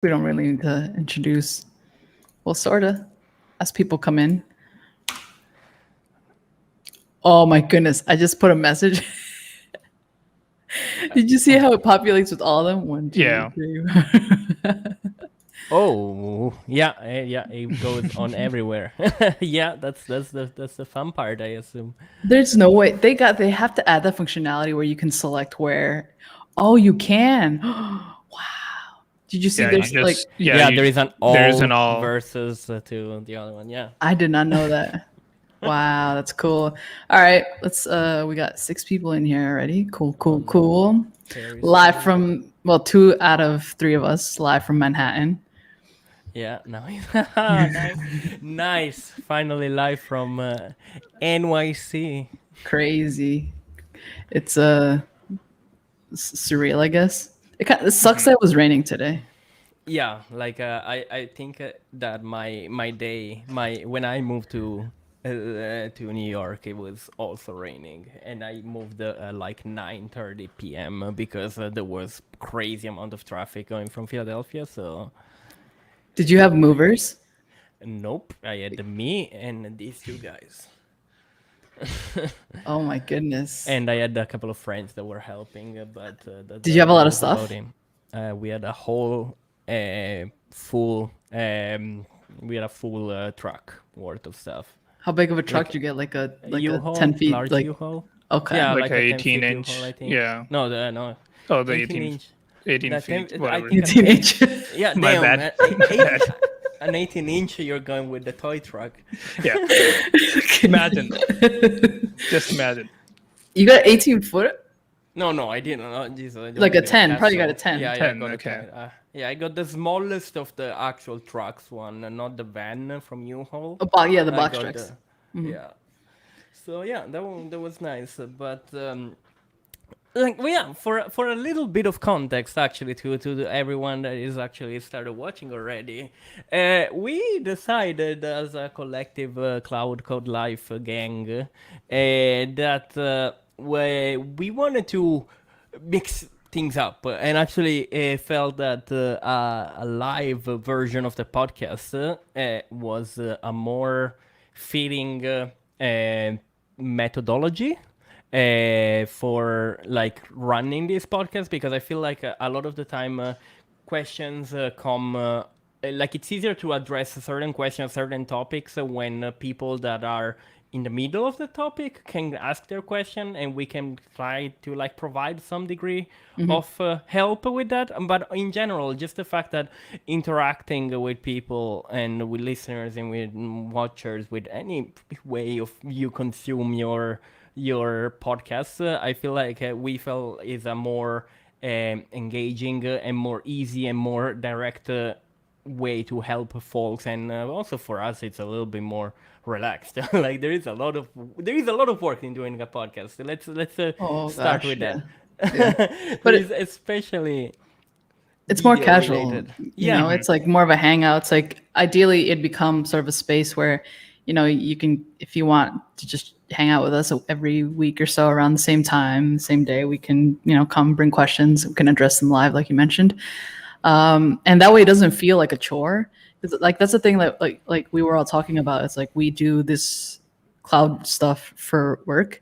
We don't really need to introduce. Well, sorta, as people come in. Oh my goodness! I just put a message. Did you see how it populates with all of them? One, two, Yeah. three. Oh yeah, yeah, it goes on everywhere. Yeah, that's the fun part, I assume. There's no way they have to add the functionality where you can select where. Oh, you can. Wow! Did you see? Yeah, you There's like just Yeah, there is an there's an all all. versus to the other one. Yeah. I did not know that. Wow, that's cool. All right, let's we got 6 people in here already. Cool, cool, cool. Very Live soon. from 2 out of 3 of us live from Manhattan. Yeah, nice. Nice. Nice. Finally live from NYC. Crazy. It's surreal, I guess. It sucks that it was raining today. Yeah, like I think that my day when I moved to New York, it was also raining, and I moved like 9:30 p.m. because there was crazy amount of traffic going from Philadelphia. So Did you have movers? nope, I had me and these two guys, Oh my goodness. and I had a couple of friends that were helping. But Did you have a lot that of was about stuff? it. We had a whole full we had a full truck worth of stuff. How big of a truck did you get? Like a U-Haul, 10 feet? large Like, U-Haul. okay. Yeah, Like like a a 10 feet 18-inch. U-Haul, I think. Yeah. No, no. Oh, the 18 18 inch. 18 That feet, 10, I whatever. think 18 inch. Yeah, My damn. bad. My bad. An 18 inch, you're going with the toy truck. Yeah. Imagine. Just imagine. You got 18-foot? No, I didn't. No, Jesus, I Like a don't 10, think probably so. got a 10. Yeah, I 10, got a okay. 10. Yeah, I got the smallest of the actual trucks one, not the van from U-Haul. Yeah, the I box got trucks. Yeah. So yeah, that was nice, but like well, yeah, for a little bit of context actually to everyone that is actually started watching already, we decided as a collective Cloud Code Life gang that we wanted to mix things up and actually felt that a live version of the podcast was a more fitting methodology for like running this podcast, because I feel like a lot of the time questions come like it's easier to address certain questions, certain topics when people that are in the middle of the topic can ask their question, and we can try to like provide some degree of help with that. But in general, just the fact that interacting with people and with listeners and with watchers, with any way of you consume your podcast, I feel like we felt is a more engaging and more easy and more direct way to help folks, and also for us it's a little bit more relaxed. Like there is a lot of work in doing a podcast. So let's Oh start gosh, with yeah. that. But There is especially it's more video casual. related. You Yeah. know, it's like more of a hangout. It's like ideally it'd become sort of a space where, you can, if you want to just hang out with us every week or so around the same time, same day, we can, come bring questions. We can address them live, like you mentioned. And that way it doesn't feel like a chore. 'Cause, like, that's the thing that like we were all talking about. It's like we do this cloud stuff for work,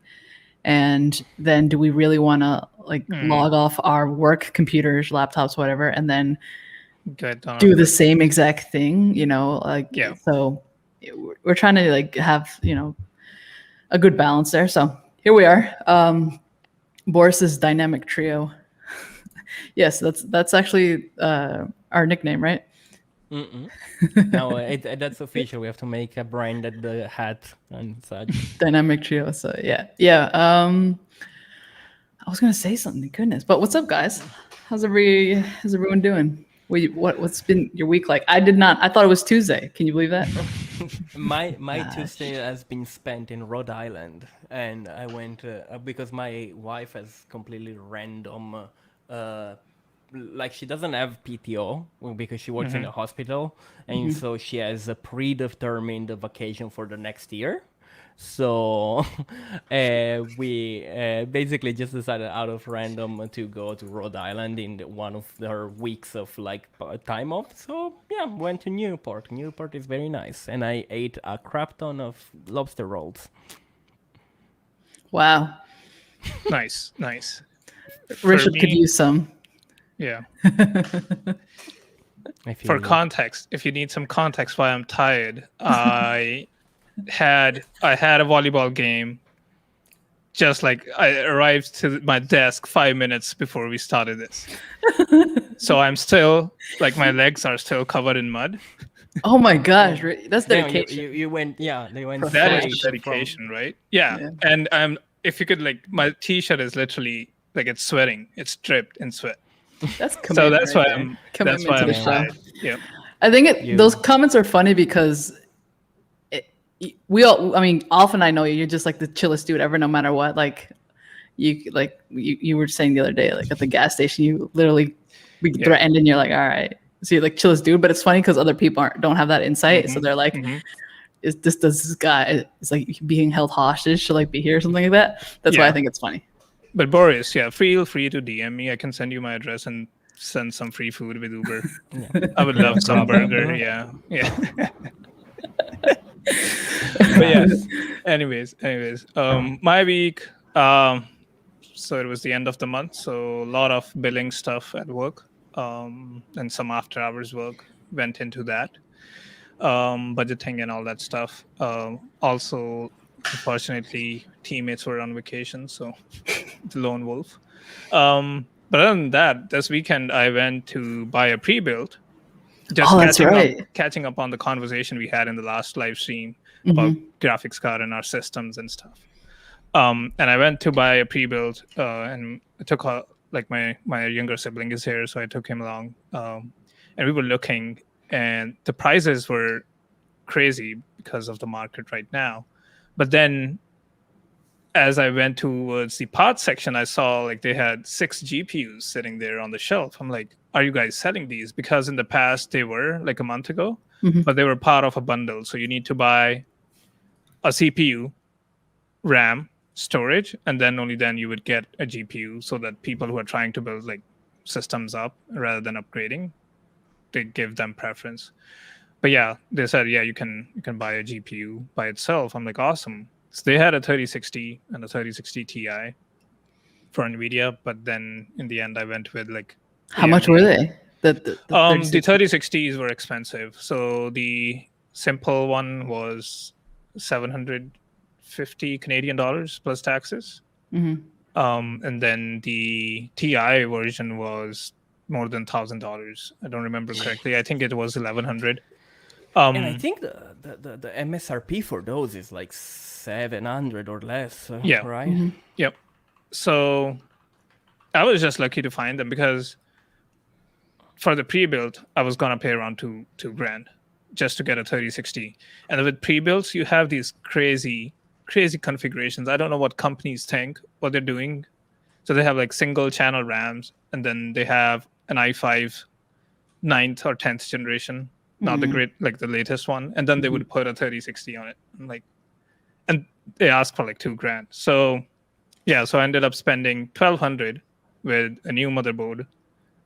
and then do we really want to like log off our work computers, laptops, whatever, and then Good. do the same exact thing? Like, Yeah. so we're trying to like have a good balance there. So here we are. Boris's dynamic trio. Yes, that's actually our nickname, right? No, that's official. We have to make a branded hat and such. Dynamic trio. So yeah. I was gonna say something. Goodness, but what's up, guys? How's everyone doing? What's been your week like? I did not. I thought it was Tuesday. Can you believe that? My Tuesday has been spent in Rhode Island, and I went because my wife has completely random like she doesn't have PTO because she works in a hospital, and so she has a predetermined vacation for the next year. So we basically just decided out of random to go to Rhode Island in one of their weeks of like time off. So yeah, went to Newport. Newport is very nice, and I ate a crap ton of lobster rolls. Wow. Nice. Richard could me- use some. Yeah. I feel For you. context, if you need some context why I'm tired, I had a volleyball game. Just like I arrived to my desk 5 minutes before we started this. So I'm still like my legs are still covered in mud. Oh my gosh, that's Damn, dedication. you went, yeah, they went That is straight the from- dedication, right? Yeah. Yeah. And if you could like my t-shirt is literally like it's sweating. It's dripped in sweat. That's So commitment that's right why there. I'm Commitment to the show. tired. Yeah. I think You- those comments are funny because we all, I mean, Alf and I know you're just like the chillest dude ever, no matter what. Like you were saying the other day, like at the gas station, you literally be Yeah. threatened and you're like, all right. So you're like chillest dude, but it's funny because other people don't have that insight. So Mhm. they're like, Mhm. does this guy is like being held hostage to like be here or something like that? That's why Yeah. I think it's funny. But Boris, yeah, feel free to DM me. I can send you my address and send some free food with Uber. I would love some burger. Yeah. But yeah. Anyways, my week. So it was the end of the month, so a lot of billing stuff at work, and some after hours work went into that, budgeting and all that stuff. Also, unfortunately, teammates were on vacation, so the lone wolf. But other than that, this weekend I went to buy a pre-built. Just Oh, that's right. catching up on the conversation we had in the last live stream about graphics card and our systems and stuff. And I went to buy a pre-built, and I took like my younger sibling is here, so I took him along. And we were looking, and the prices were crazy because of the market right now. But then, as I went towards the parts section, I saw like they had 6 GPUs sitting there on the shelf. I'm like, are you guys selling these? Because in the past they were like a month ago, but they were part of a bundle. So you need to buy a CPU, RAM, storage, and then only then you would get a GPU, so that people who are trying to build like systems up rather than upgrading, they give them preference. But yeah, they said, yeah, you can buy a GPU by itself. I'm like, awesome. So they had a 3060 and a 3060 Ti for NVIDIA, but then in the end I went with like How much were they? The the 36 3060s were expensive. So the simple one was 750 Canadian dollars plus taxes. Mhm. And then the TI version was more than $1,000. I don't remember correctly. I think it was 1,100. And I think the MSRP for those is like 700 or less. Yeah. Right. Yep. So I was just lucky to find them, because for the pre-built, I was gonna pay around $2,000 just to get a 3060. And with pre-builts, you have these crazy configurations. I don't know what companies think what they're doing. So they have like single channel RAMs, and then they have an i5 9th or 10th generation, not the great, like the latest one, and then they would put a 3060 on it. I'm like, and they ask for like $2,000. So yeah, so I ended up spending $1,200 with a new motherboard,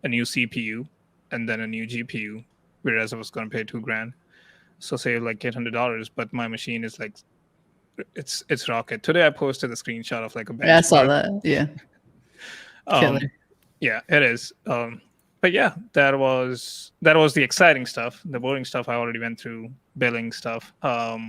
a new CPU, and then a new GPU, whereas I was going to pay $2,000. So save like $800, but my machine is like, it's rocket. Today I posted a screenshot of like a benchmark. Yeah, I saw that. Yeah. Killer. Yeah, it is. But yeah, that was the exciting stuff. The boring stuff I already went through, billing stuff. But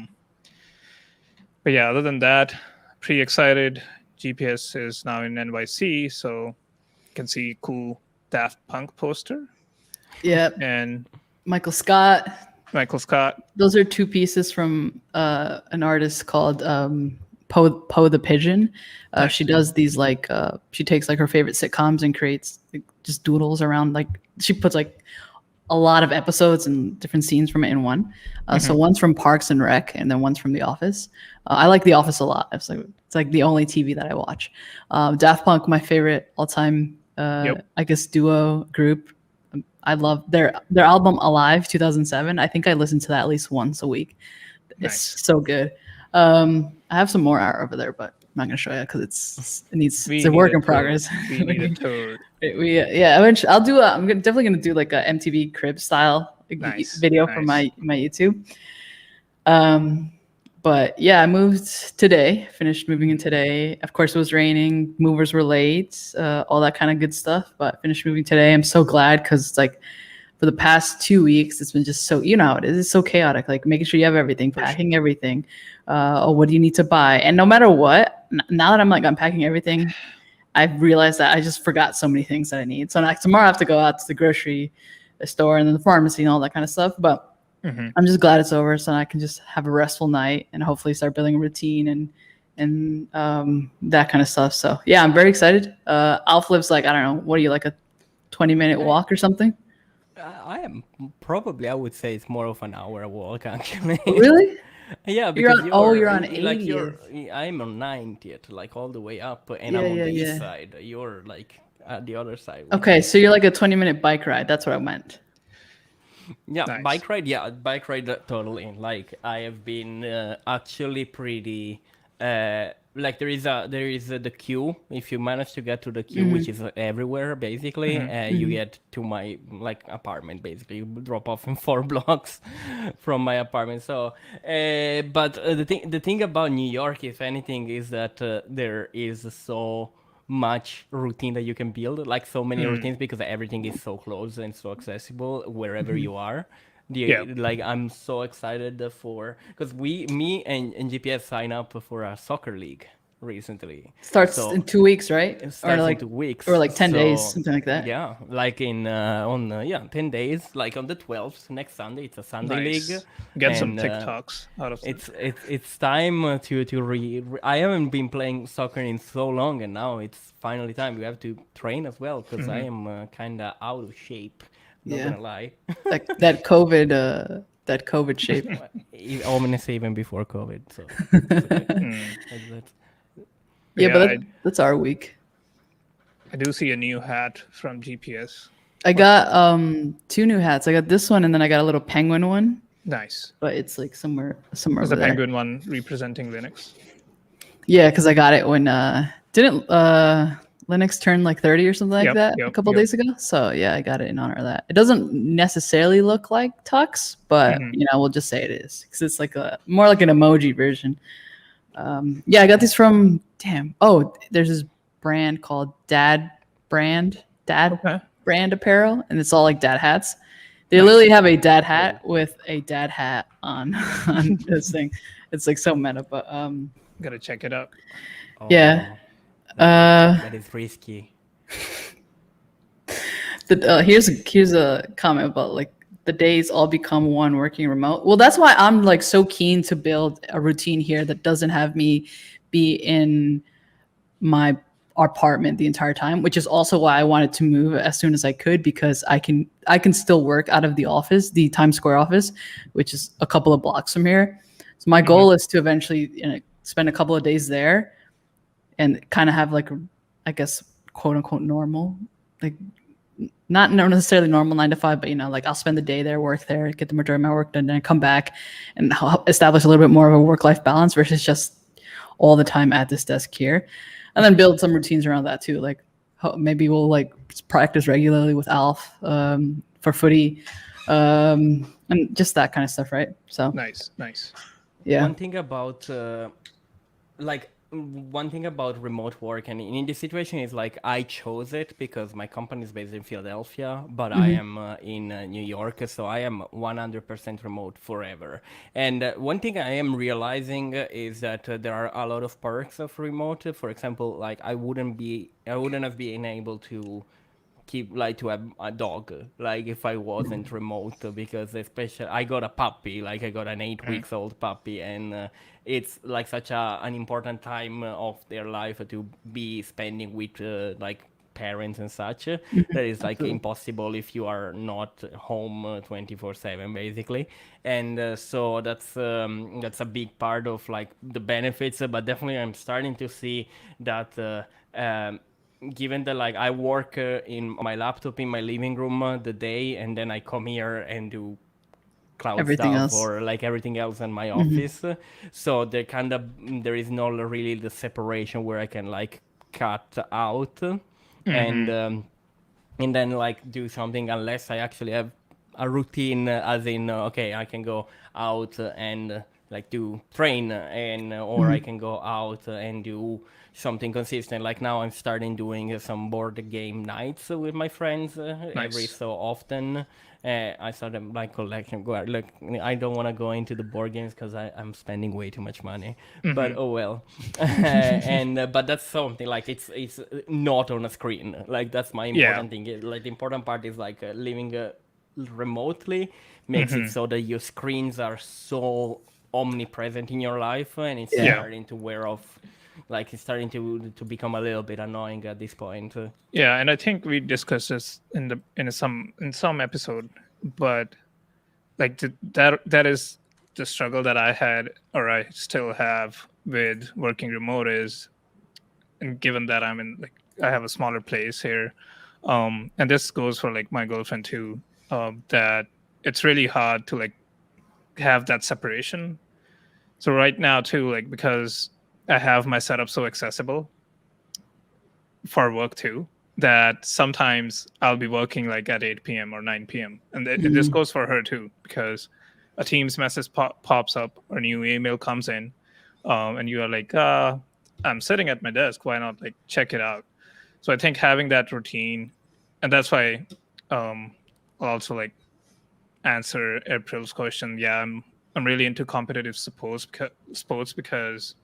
yeah, other than that, pretty excited. GPS is now in NYC, so you can see cool Daft Punk poster Yeah. and Michael Scott. Michael Scott. Those are 2 pieces from an artist called Poe the Pigeon. She does these like she takes like her favorite sitcoms and creates like, just doodles around, like she puts like a lot of episodes and different scenes from it in one. So one's from Parks and Rec, and then one's from The Office. I like The Office a lot. It's like the only TV that I watch. Daft Punk, my favorite all-time I guess duo group. I love their album Alive 2007. I think I listen to that at least once a week. It's Nice. so good. I have some more art over there, but I'm not gonna show you because it's We a need work a in tour. progress. We need a tour. Yeah, eventually I'll do. I'm definitely gonna do like a MTV Crib style Nice, video for nice. my YouTube. But yeah, I moved today. Finished moving in today. Of course, it was raining. Movers were late. All that kind of good stuff. But finished moving today. I'm so glad because it's like for the past 2 weeks, it's been just so, you know how it is. It's so chaotic. Like making sure you have everything, packing everything. Oh, what do you need to buy? And no matter what, now that I'm like unpacking everything, I've realized that I just forgot so many things that I need. So like tomorrow I have to go out to the grocery store and then the pharmacy and all that kind of stuff. But I'm just glad it's over, so I can just have a restful night and hopefully start building a routine and that kind of stuff. So yeah, I'm very excited. Alf lives like, I don't know, what are you, like a 20-minute walk or something? I am probably, I would say it's more of an hour walk actually. Really? Yeah, You're because you're on like 80th. I'm on 90th, like all the way up, and Yeah, I'm on yeah, the yeah. east side. You're like at the other side. Okay, so you're like a 20-minute bike ride. That's what I meant. Yeah, Nice. bike ride totally. Like I have been actually pretty like there is the queue. If you manage to get to the queue, which is everywhere basically, you get to my like apartment basically. You drop off in 4 blocks from my apartment. So but the thing about New York, if anything, is that there is so much routine that you can build, like so many routines, because everything is so close and so accessible wherever you are. Yeah. Like I'm so excited for, because me and GPS sign up for a soccer league recently. Starts So in 2 weeks, right? it starts Or in like 2 weeks. or like 10 days, So, something like that. yeah, like in 10 days, like on the 12th, next Sunday. It's a Sunday Nice. league. Get some and, TikToks out of it's time I haven't been playing soccer in so long, and now it's finally time. You have to train as well, because I am kind of out of shape. Not Yeah. gonna lie. That COVID shape. Ominous even before COVID. So it's okay. That's- Yeah, Yeah, but that's our week. I do see a new hat from GPS. I got 2 new hats. I got this one and then I got a little penguin one, Nice. but it's like somewhere Is over the there. penguin one representing Linux? Yeah, because I got it when didn't Linux turn like 30 or something like Yep, that a yep, couple yep. days ago. So yeah, I got it in honor of that. It doesn't necessarily look like Tux, but you know, we'll just say it is because it's like a more like an emoji version. Yeah, I got these from there's this brand called Dad Okay. Brand apparel, and it's all like dad hats. They literally have a dad hat with a dad hat on this thing. It's like so meta, but Gotta check it out. yeah. that is risky. Here's a comment about like the days all become one working remote. Well, that's why I'm like so keen to build a routine here that doesn't have me be in my apartment the entire time, which is also why I wanted to move as soon as I could, because I can still work out of the office, the Times Square office, which is a couple of blocks from here. So my goal is to eventually spend a couple of days there and kind of have like, I guess, quote unquote normal, like not necessarily normal 9 to 5, but like I'll spend the day there, work there, get the majority of my work done, then come back and help establish a little bit more of a work-life balance versus just all the time at this desk here. And then build some routines around that too. Like maybe we'll like practice regularly with Alf for footy and just that kind of stuff, right? So Nice. yeah. One thing about remote work, and in this situation is like I chose it because my company is based in Philadelphia, but I am in New York, so I am 100% remote forever. And one thing I am realizing is that there are a lot of perks of remote. For example, like I wouldn't have been able to to have a dog, like if I wasn't remote, because especially I got a puppy, like I got an 8 weeks old puppy, and it's like such an important time of their life to be spending with like parents and such, that is like impossible if you are not home 24/7 basically. And so that's a big part of like the benefits, but definitely I'm starting to see that given that like I work in my laptop in my living room the day, and then I come here and do cloud Everything stuff else. or like everything else in my office. So there is not really the separation where I can like cut out and then like do something unless I actually have a routine, as in okay, I can go out and like do train and or I can go out and do something consistent. Like now I'm starting doing some board game nights with my friends every so often. I started my collection. Look, I don't want to go into the board games because I'm spending way too much money. But oh well. And but that's something like it's not on a screen. Like that's my important thing. Like the important part is like living remotely makes it so that your screens are so omnipresent in your life, and it's starting to wear off. Like it's starting to become a little bit annoying at this point. Yeah, and I think we discussed this in some episode, but like that is the struggle that I had, or I still have, with working remote is, and given that I'm in like I have a smaller place here, and this goes for like my girlfriend too, that it's really hard to like have that separation. So right now too, like because I have my setup so accessible for work too, that sometimes I'll be working like at 8 p.m. or 9 p.m. And this goes for her too, because a Teams message pops up or a new email comes in, and you are like, I'm sitting at my desk. Why not like check it out? So I think having that routine, and that's why I'll also like answer April's question. Yeah, I'm really into competitive sports because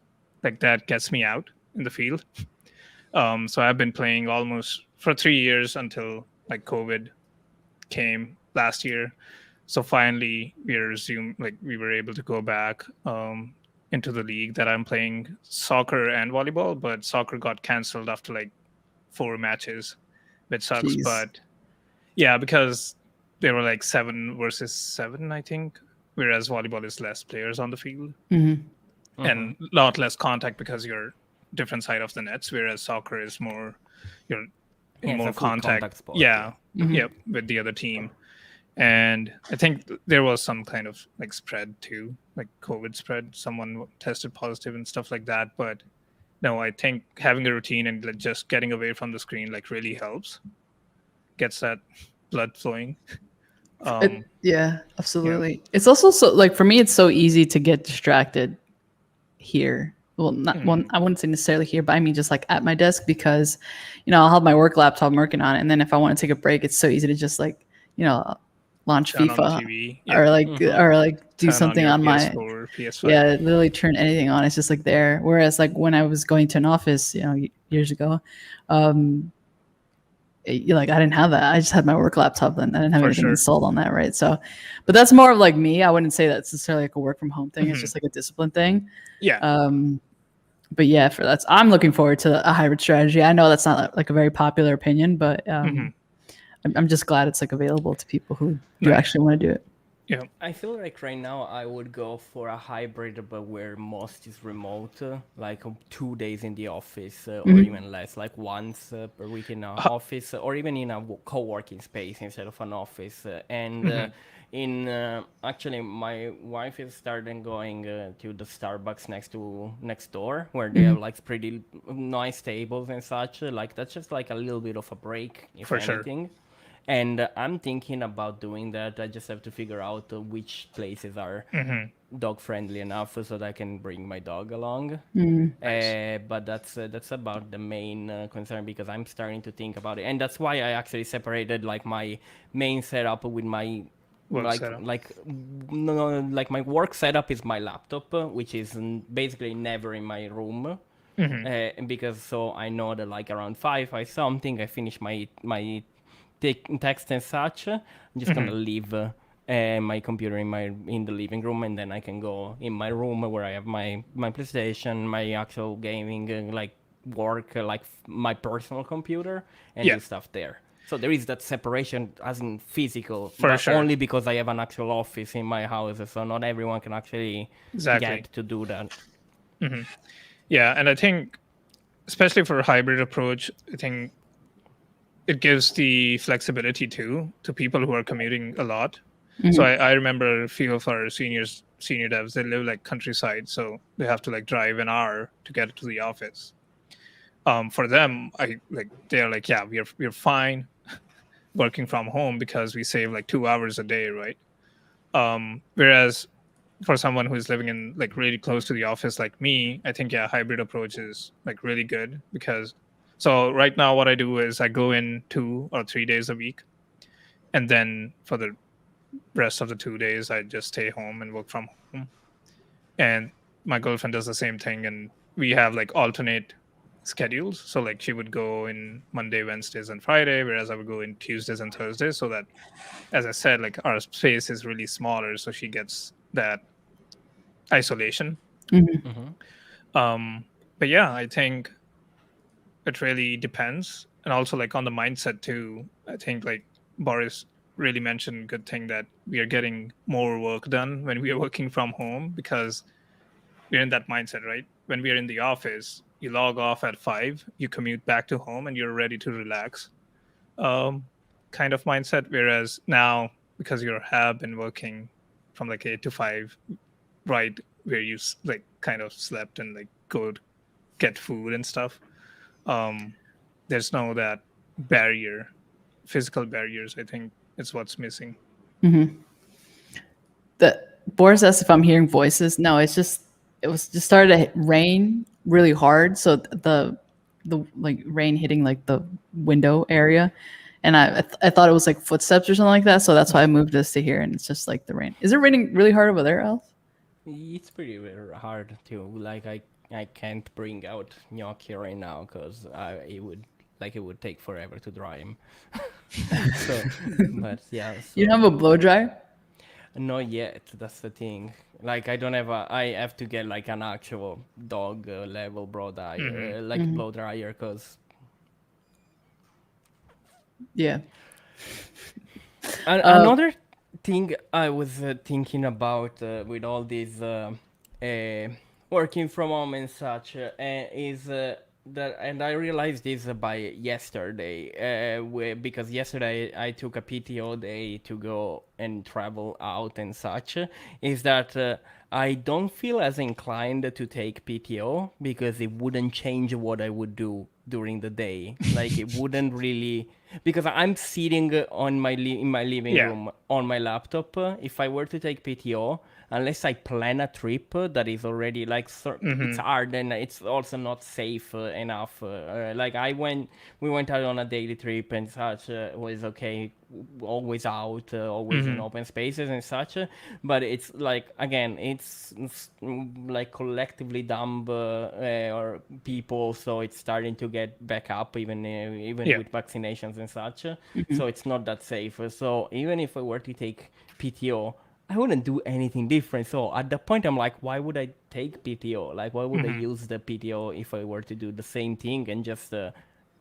like that gets me out in the field. So I've been playing almost for 3 years until like COVID came last year. So finally we were able to go back into the league that I'm playing soccer and volleyball, but soccer got canceled after like 4 matches, which sucks. Jeez. But yeah, because they were like 7 versus 7, I think, whereas volleyball is less players on the field and a lot less contact because you're different side of the nets, whereas soccer is more you're in more contact sport, with the other team. And I think there was some kind of like spread too, like COVID spread. Someone tested positive and stuff like that. But no, I think having a routine and like just getting away from the screen like really helps, gets that blood flowing. Yeah, absolutely. It's also so like for me, it's so easy to get distracted here. Well, not one. I wouldn't say necessarily here, but I mean just like at my desk, because I'll have my work laptop, I'm working on it, and then if I want to take a break, it's so easy to just like launch Turn FIFA on TV, or like do turn something on on my PS4, PS5. literally turn anything on. It's just like there. Whereas like when I was going to an office, years ago, like I didn't have that. I just had my work laptop then. I didn't have anything installed on that, right? So, but that's more of like me. I wouldn't say that's necessarily like a work from home thing. It's just like a discipline thing. Yeah. But yeah, I'm looking forward to a hybrid strategy. I know that's not like a very popular opinion, but I'm just glad it's like available to people who do actually want to do it. Yeah. I feel like right now I would go for a hybrid, but where most is remote, like 2 days in the office or even less, like once per week in an office or even in a co-working space instead of an office. Actually, my wife is starting going to the Starbucks next door, where they have like pretty nice tables and such. Like that's just like a little bit of a break, if anything. And I'm thinking about doing that. I just have to figure out which places are dog friendly enough so that I can bring my dog along. But that's about the main concern, because I'm starting to think about it, and that's why I actually separated like my main setup with my like my work setup is my laptop, which is basically never in my room. Because so I know that like around 5 something I finish my text and such. I'm just gonna leave my computer in the living room, and then I can go in my room where I have my PlayStation, my actual gaming, like work, like my personal computer, and do stuff there. So there is that separation as in physical, only because I have an actual office in my house. So not everyone can actually get to do that. Yeah, and I think especially for a hybrid approach, I think it gives the flexibility too to people who are commuting a lot. So I remember a few of our senior devs, they live like countryside, so they have to like drive an hour to get to the office. For them, they're like, yeah, we're fine working from home because we save like 2 hours a day, right? Whereas for someone who's living in like really close to the office like me, I think, yeah, hybrid approach is like really good because so right now what I do is I go in 2 or 3 days a week, and then for the rest of the 2 days I just stay home and work from home. And my girlfriend does the same thing, and we have like alternate schedules. So like she would go in Monday, Wednesdays, and Friday, whereas I would go in Tuesdays and Thursdays. So that, as I said, like our space is really smaller, so she gets that isolation. But yeah, I think it really depends, and also like on the mindset too. I think like Boris really mentioned good thing that we are getting more work done when we are working from home because we're in that mindset, right? When we are in the office, you log off at 5, you commute back to home, and you're ready to relax, kind of mindset. Whereas now, because you have been working from like 8 to 5, right, where you like kind of slept and like go get food and stuff, there's no that barrier, physical barriers. I think it's what's missing. The Boris asked if I'm hearing voices. No, it was just started to rain really hard, so the like rain hitting like the window area, and I thought it was like footsteps or something like that, so that's why I moved this to here, and it's just like the rain. Is it raining really hard over there, Alf? It's pretty hard too. Like I can't bring out gnocchi right now because it would take forever to dry him. So, but yeah. So, You don't have a blow dryer? not yet. That's the thing. Like I have to get like an actual dog level blow dryer, blow dryer, because Yeah. another thing I was thinking about with all these working from home and such is that, and I realized this by yesterday, because yesterday I took a PTO day to go and travel out and such, is that I don't feel as inclined to take PTO because it wouldn't change what I would do during the day. Like it wouldn't really, because I'm sitting on in my living room on my laptop. If I were to take PTO, unless I plan a trip that is already like it's hard, and it's also not safe enough. Like we went out on a daily trip and such, was okay, always out, always in open spaces and such. But it's like, again, it's like collectively dumb or people, so it's starting to get back up even with vaccinations and such. So it's not that safe. So even if I were to take PTO, I wouldn't do anything different. So at the point, I'm like, why would I take PTO? Like, why would I use the PTO if I were to do the same thing and just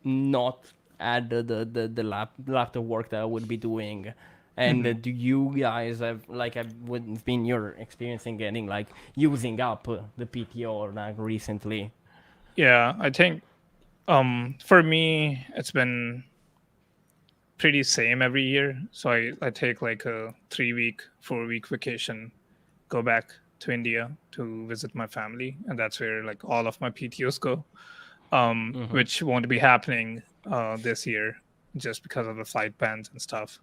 not add the laptop work that I would be doing? And do you guys have what's been your experience in getting like using up the PTO like recently? Yeah, I think for me it's been pretty same every year. So I take like a 3-week, 4-week vacation, go back to India to visit my family, and that's where like all of my PTOs go, which won't be happening this year just because of the flight bans and stuff.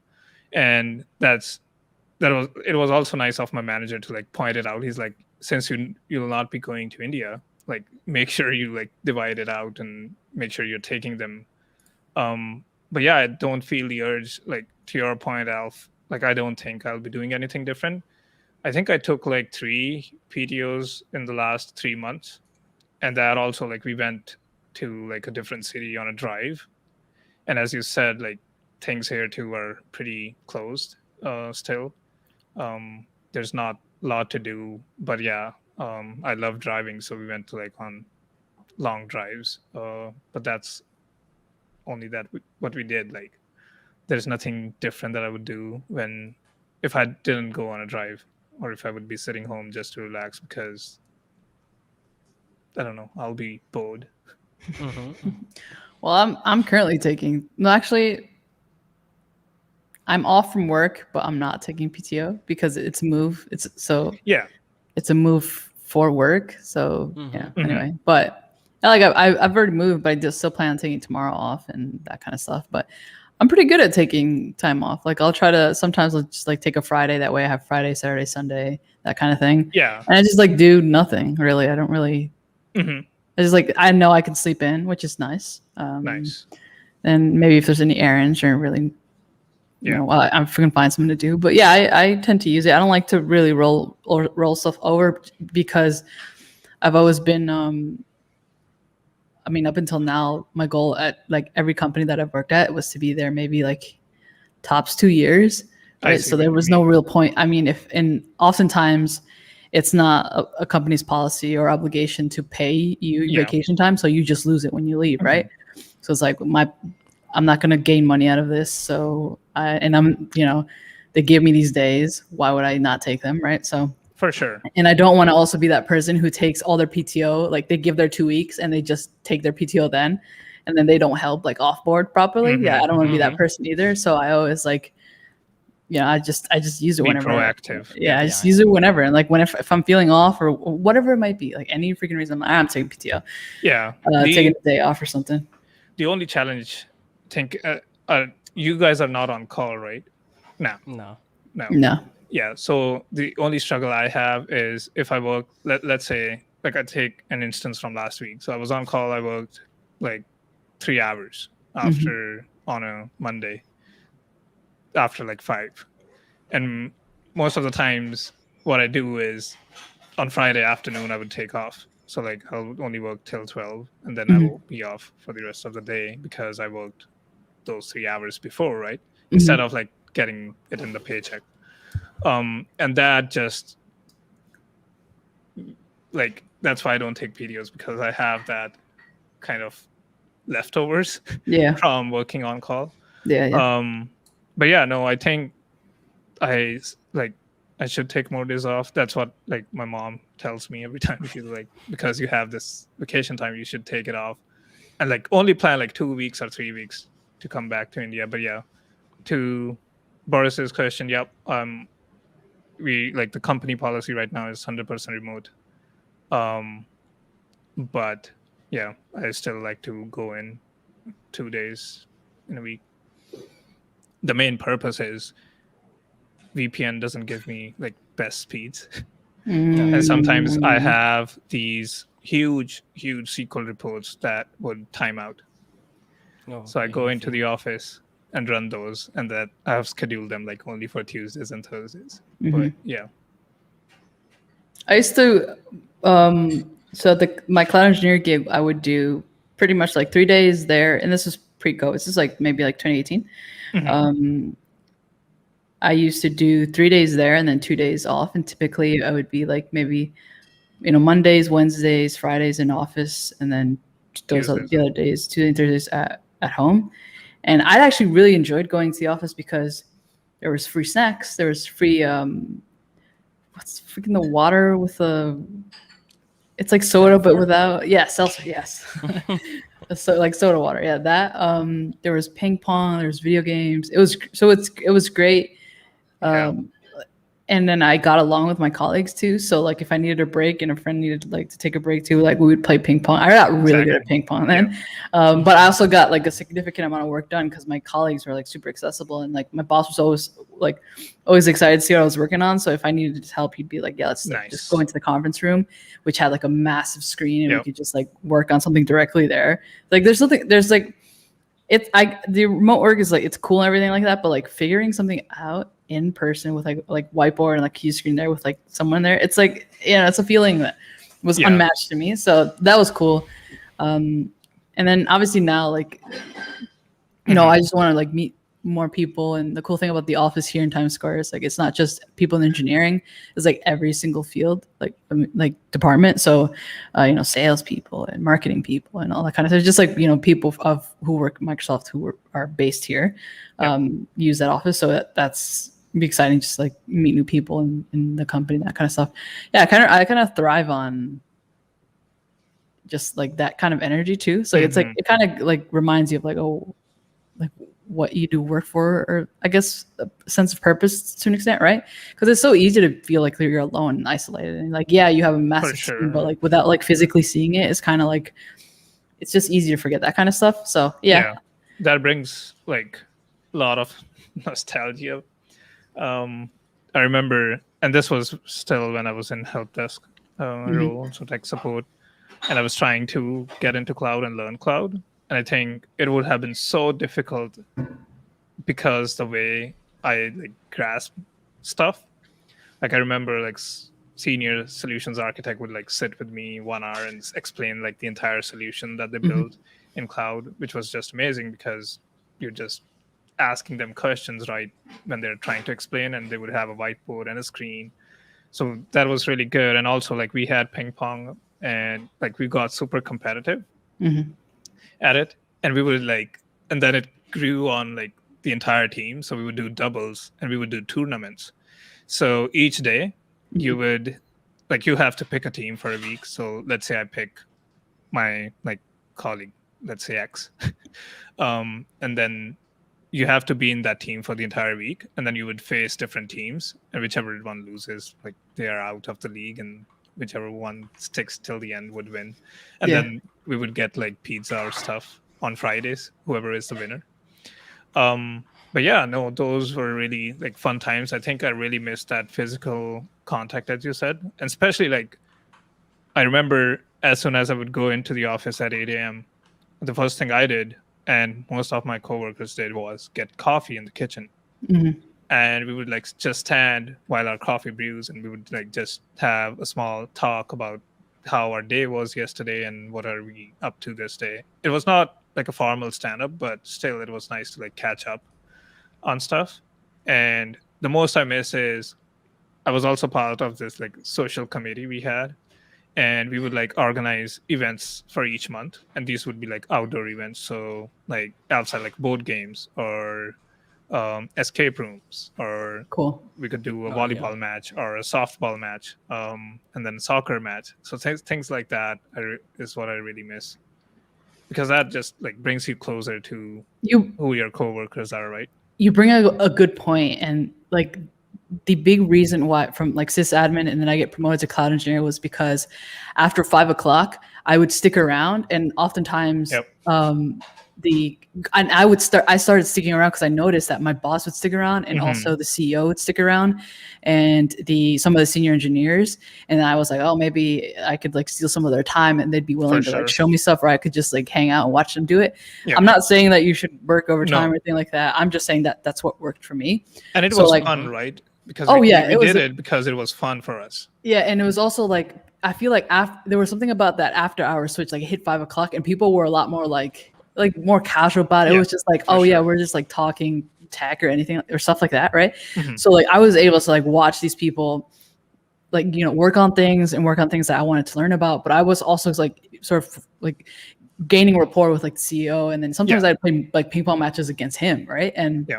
And it was also nice of my manager to like point it out. He's like, since you'll not be going to India, like make sure you like divide it out and make sure you're taking them. But yeah, I don't feel the urge, like to your point, Alf, like I don't think I'll be doing anything different. I think I took like 3 PTOs in the last 3 months. And that also, like, we went to like a different city on a drive. And as you said, like things here too are pretty closed still. There's not a lot to do, but yeah, I love driving. So we went to like on long drives. But that's only what we did. Like there's nothing different that I would do if I didn't go on a drive, or if I would be sitting home just to relax, because I don't know, I'll be bored. Well, I'm currently taking, no, actually I'm off from work, but I'm not taking PTO because it's a move. Yeah. It's a move for work. So yeah. Mhm. Anyway, but like I've already moved, but I just still plan on taking tomorrow off and that kind of stuff. But I'm pretty good at taking time off. Like I'll try to sometimes I'll just like take a Friday. That way I have Friday, Saturday, Sunday, that kind of thing. Yeah. And I just like do nothing really. I don't really. Hmm. I just like I know I can sleep in, which is nice. Nice. And maybe if there's any errands or really, Yeah. I'm freaking find something to do. But yeah, I tend to use it. I don't like to really roll stuff over because I've always been. I mean, up until now, my goal at like every company that I've worked at was to be there maybe like tops 2 years. I Right. see So what there you was no real point. I mean, oftentimes it's not a company's policy or obligation to pay you Yeah. vacation time. So you just lose it when you leave. Right. So it's like I'm not going to gain money out of this. So they give me these days. Why would I not take them? Right. So For sure. and I don't want to also be that person who takes all their PTO, like they give their 2 weeks and they just take their PTO then, and then they don't help like off board properly. Yeah, I don't want to be that person either. So I always like, I just use it Be whenever. proactive. Yeah, I just use it whenever, and like if I'm feeling off or whatever it might be, like any freaking reason, I'm taking PTO. Yeah. Taking a day off or something. The only challenge, I think, you guys are not on call, right? No. No. Yeah. So the only struggle I have is if I work, let's say, like I take an instance from last week. So I was on call. I worked like 3 hours after on a Monday, after like 5. And most of the times what I do is on Friday afternoon, I would take off. So like I'll only work till 12 and then I will be off for the rest of the day because I worked those 3 hours before, right? Instead of like getting it in the paycheck. And that just like that's why I don't take PTOs, because I have that kind of leftovers from working on call. But yeah, no, I think I should take more days off. That's what like my mom tells me every time. She's like, because you have this vacation time, you should take it off and like only plan like 2 weeks or 3 weeks to come back to India. But yeah, to Boris's question, yep. We like the company policy right now is 100% remote. But yeah, I still like to go in 2 days in a week. The main purpose is VPN doesn't give me like best speeds. And sometimes I have these huge SQL reports that would time out. So I go into the office and run those, and that I have scheduled them like only for Tuesdays and Thursdays. But yeah. I used to, so my cloud engineer gig, I would do pretty much like 3 days there. And this is pre-COVID. This is like maybe like 2018. I used to do 3 days there and then 2 days off. And typically I would be like maybe, Mondays, Wednesdays, Fridays in office. And then the other days, Tuesdays and Thursdays at home. And I actually really enjoyed going to the office because there was free snacks. There was free, what's freaking the water with it's like soda, but without, seltzer, yes. So like soda water. Yeah. That, there was ping pong, there was video games. It was great. And then I got along with my colleagues too. So like if I needed a break and a friend needed like to take a break too, like we would play ping pong. I got really good at ping pong then. But I also got like a significant amount of work done because my colleagues were like super accessible, and like my boss was always excited to see what I was working on. So if I needed help, he'd be like, yeah, let's just go into the conference room, which had like a massive screen, and we could just like work on something directly there. Like the remote work is like, it's cool and everything like that, but like figuring something out in person with like whiteboard and like key screen there with like someone there, it's like, it's a feeling that was unmatched to me. So that was cool. And then obviously now like, I just want to like meet more people. And the cool thing about the office here in Times Square is like, it's not just people in engineering, it's like every single field, like department. So, sales people and marketing people and all that kind of stuff. Just like, people who work at Microsoft who are based here, use that office. So that's be exciting. Just like meet new people in the company, that kind of stuff. Yeah. I kind of thrive on just like that kind of energy too. So it's like, it kind of like reminds you of like, oh, like what you do work for, or I guess a sense of purpose to an extent, right? Because it's so easy to feel like you're alone and isolated, and like, yeah, you have a massive sure. team, but like without like physically seeing it, it's kind of like it's just easy to forget that kind of stuff. So yeah. That brings like a lot of nostalgia. I remember, and this was still when I was in help desk role, so tech support, and I was trying to get into cloud and learn cloud. And I think it would have been so difficult because the way I like grasp stuff. Like I remember like senior solutions architect would like sit with me 1 hour and explain like the entire solution that they built in cloud, which was just amazing because you're just asking them questions right when they're trying to explain, and they would have a whiteboard and a screen. So that was really good. And also like we had ping pong, and like we got super competitive at it, and we would like, and then it grew on like the entire team. So we would do doubles and we would do tournaments. So each day you would like, you have to pick a team for a week. So let's say I pick my like colleague, let's say X, and then you have to be in that team for the entire week, and then you would face different teams, and whichever one loses, like they are out of the league, and whichever one sticks till the end would win. And then we would get like pizza or stuff on Fridays, whoever is the winner. But yeah, no, those were really like fun times. I think I really missed that physical contact, as you said, and especially like I remember as soon as I would go into the office at 8 a.m., the first thing I did, and most of my coworkers did, was get coffee in the kitchen. And we would like just stand while our coffee brews, and we would like just have a small talk about how our day was yesterday and what are we up to this day. It was not like a formal stand-up, but still it was nice to like catch up on stuff. And the most I miss is I was also part of this like social committee we had, and we would like organize events for each month, and these would be like outdoor events, so like outside, like board games or escape rooms, or we could do a volleyball match or a softball match, and then a soccer match. So things like that is what I really miss, because that just like brings you closer to who your coworkers are, right? You bring a good point, and like the big reason why from like sysadmin and then I get promoted to cloud engineer was because after 5 o'clock I would stick around, and oftentimes I started sticking around because I noticed that my boss would stick around, and also the CEO would stick around, and some of the senior engineers. And I was like, oh, maybe I could like steal some of their time, and they'd be willing to like show me stuff, or I could just like hang out and watch them do it. I'm not saying that you should work overtime or anything like that. I'm just saying that that's what worked for me. And it was like, fun, right? Because we did it because it was fun for us. Yeah, and it was also like, I feel like there was something about that after hour switch, like it hit 5 o'clock, and people were a lot more like more casual about it. It was just like, we're just like talking tech or anything or stuff like that, right? So like I was able to like watch these people like, you know, work on things that I wanted to learn about, but I was also like sort of like gaining rapport with like the CEO, and then sometimes I'd play like ping pong matches against him, right? And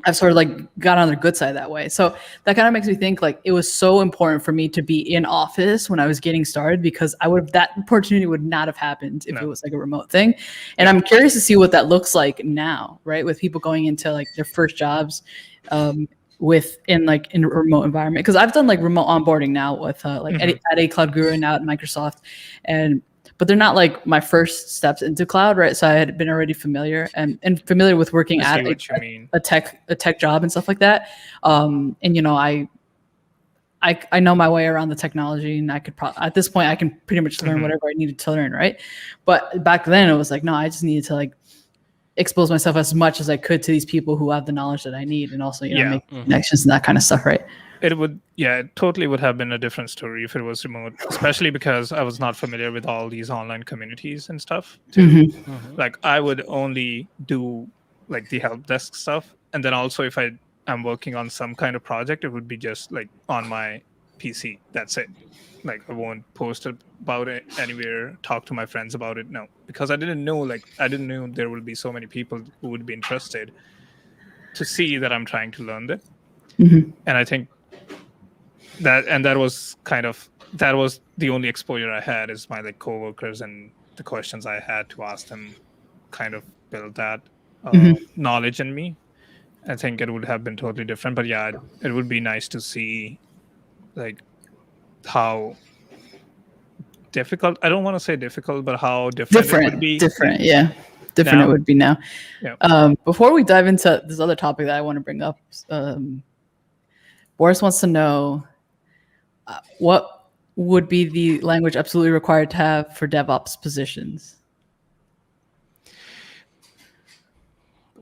I've sort of like got on their good side that way. So that kind of makes me think like it was so important for me to be in office when I was getting started, because that opportunity would not have happened if it was like a remote thing. And I'm curious to see what that looks like now, right? With people going into like their first jobs in a remote environment, because I've done like remote onboarding now with at a Cloud Guru and now at Microsoft, but they're not like my first steps into cloud, right? So I had been already familiar and familiar with working at a tech job and stuff like that. And you know, I know my way around the technology, and I could at this point I can pretty much learn whatever I needed to learn, right? But back then it was like, no, I just needed to like expose myself as much as I could to these people who have the knowledge that I need, and also, you know, make connections and that kind of stuff, right? It totally would have been a different story if it was remote, especially because I was not familiar with all these online communities and stuff too. Like I would only do like the help desk stuff, and then also if I'm working on some kind of project, it would be just like on my PC. That's it. Like I won't post about it anywhere, talk to my friends about it. No, because I didn't know there would be so many people who would be interested to see that I'm trying to learn that. And I think that was the only exposure I had, is my like coworkers and the questions I had to ask them kind of build that knowledge in me, I think it would have been totally different. But yeah, it would be nice to see like how difficult, I don't want to say difficult, but how different it would be. Different, yeah. Different now. It would be now. Yeah. Before we dive into this other topic that I want to bring up, Boris wants to know what would be the language absolutely required to have for DevOps positions?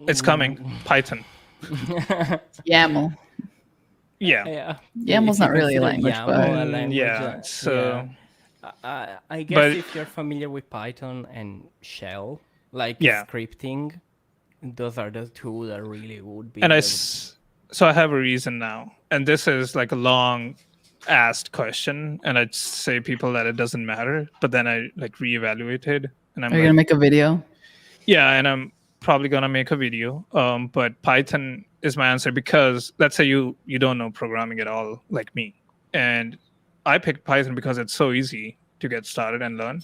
It's coming. Python. YAML. Yeah. YAML's not really a language, but yeah. So I guess if you're familiar with Python and Shell, like scripting, those are the two that really would be. And so I have a reason now, and this is like a long asked question, and I'd say people that it doesn't matter, but then I like reevaluated, and I'm. Are you gonna make a video? Yeah, and I'm probably gonna make a video. But Python is my answer because let's say you don't know programming at all, like me, and I picked Python because it's so easy to get started and learn.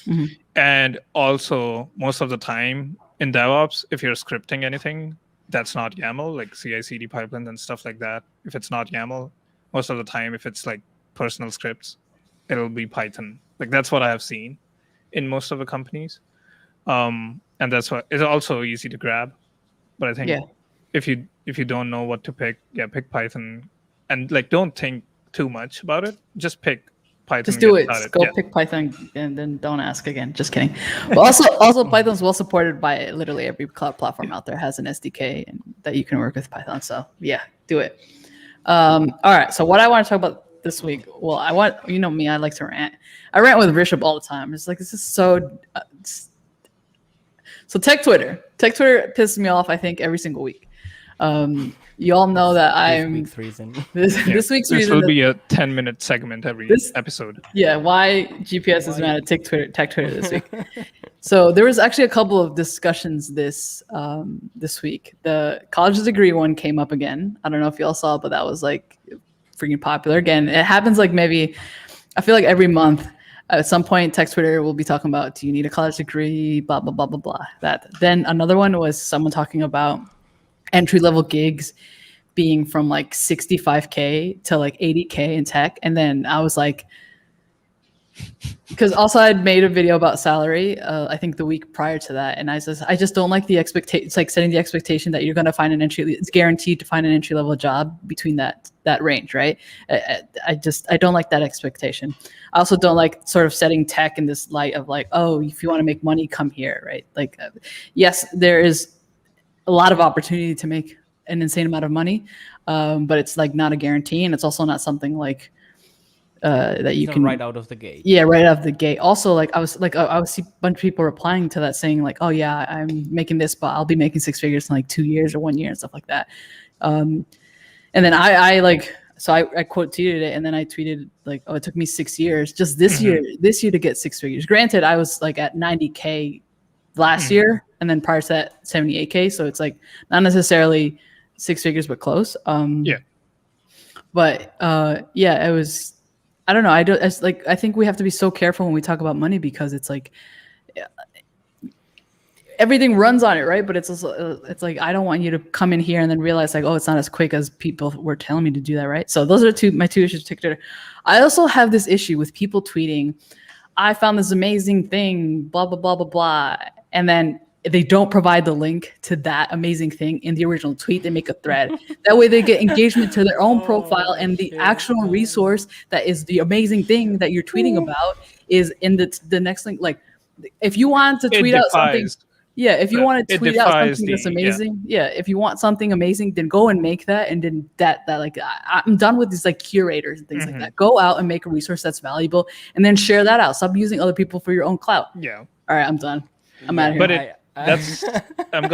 Mm-hmm. And also, most of the time in DevOps, if you're scripting anything that's not YAML, like CI/CD pipelines and stuff like that, if it's not YAML, most of the time, if it's like personal scripts, it'll be Python. Like that's what I have seen in most of the companies. And that's what it's also easy to grab. But I think if you don't know what to pick, pick Python, and like don't think too much about it. Just pick Python. Just do it. Just go pick Python and then don't ask again. Just kidding. But also Python's well supported by literally every cloud platform out there has an SDK and that you can work with Python. So yeah, do it. All right. So what I want to talk about this week, well, I want, you know me, I like to rant. I rant with Rishabh all the time. It's like, this is so, so Tech Twitter pisses me off, I think, every single week. You all know that I'm this week's reason. This week's reason. This will be a 10-minute segment every episode. Yeah, why GPS is mad at Tech Twitter this week. So there was actually a couple of discussions this week. The college degree one came up again. I don't know if you all saw it, but that was like freaking popular again. It happens like maybe, I feel like every month. At some point, Tech Twitter will be talking about, do you need a college degree? Blah blah blah blah blah. That. Then another one was someone talking about entry-level gigs being from like 65K to like 80K in tech. And then I was like, because also I'd made a video about salary, I think the week prior to that. And I just don't like the expectation. It's like setting the expectation that you're going to find it's guaranteed to find an entry-level job between that range, right? I don't like that expectation. I also don't like sort of setting tech in this light of like, oh, if you want to make money, come here, right? Like, yes, there is a lot of opportunity to make an insane amount of money, but it's like not a guarantee, and it's also not something like that you can right out of the gate. Yeah, right out of the gate. Also, like I would see a bunch of people replying to that saying like, "Oh yeah, I'm making this, but I'll be making 6 figures in like 2 years or 1 year and stuff like that." And then I quote tweeted it, and then I tweeted like, "Oh, it took me 6 years just this year to get 6 figures." Granted, I was like at 90K last year, and then prior to that 78K, so it's like not necessarily 6 figures but close. But it was, I don't know, I think we have to be so careful when we talk about money, because it's like everything runs on it, right? But it's also it's like, I don't want you to come in here and then realize like, oh, it's not as quick as people were telling me to do that, right? So those are my two issues with TikTok. I also have this issue with people tweeting, I found this amazing thing, blah blah blah blah blah, and then they don't provide the link to that amazing thing in the original tweet. They make a thread. That way they get engagement to their own profile, and the actual resource that is the amazing thing that you're tweeting about is in the next link. Like, if you want to tweet out something, if you want to tweet out something that's amazing, if you want something amazing, then go and make that, and then that like, I'm done with these like curators and things like that. Go out and make a resource that's valuable, and then share that out. Stop using other people for your own clout. Yeah. All right, I'm done. I'm out of here. But I'm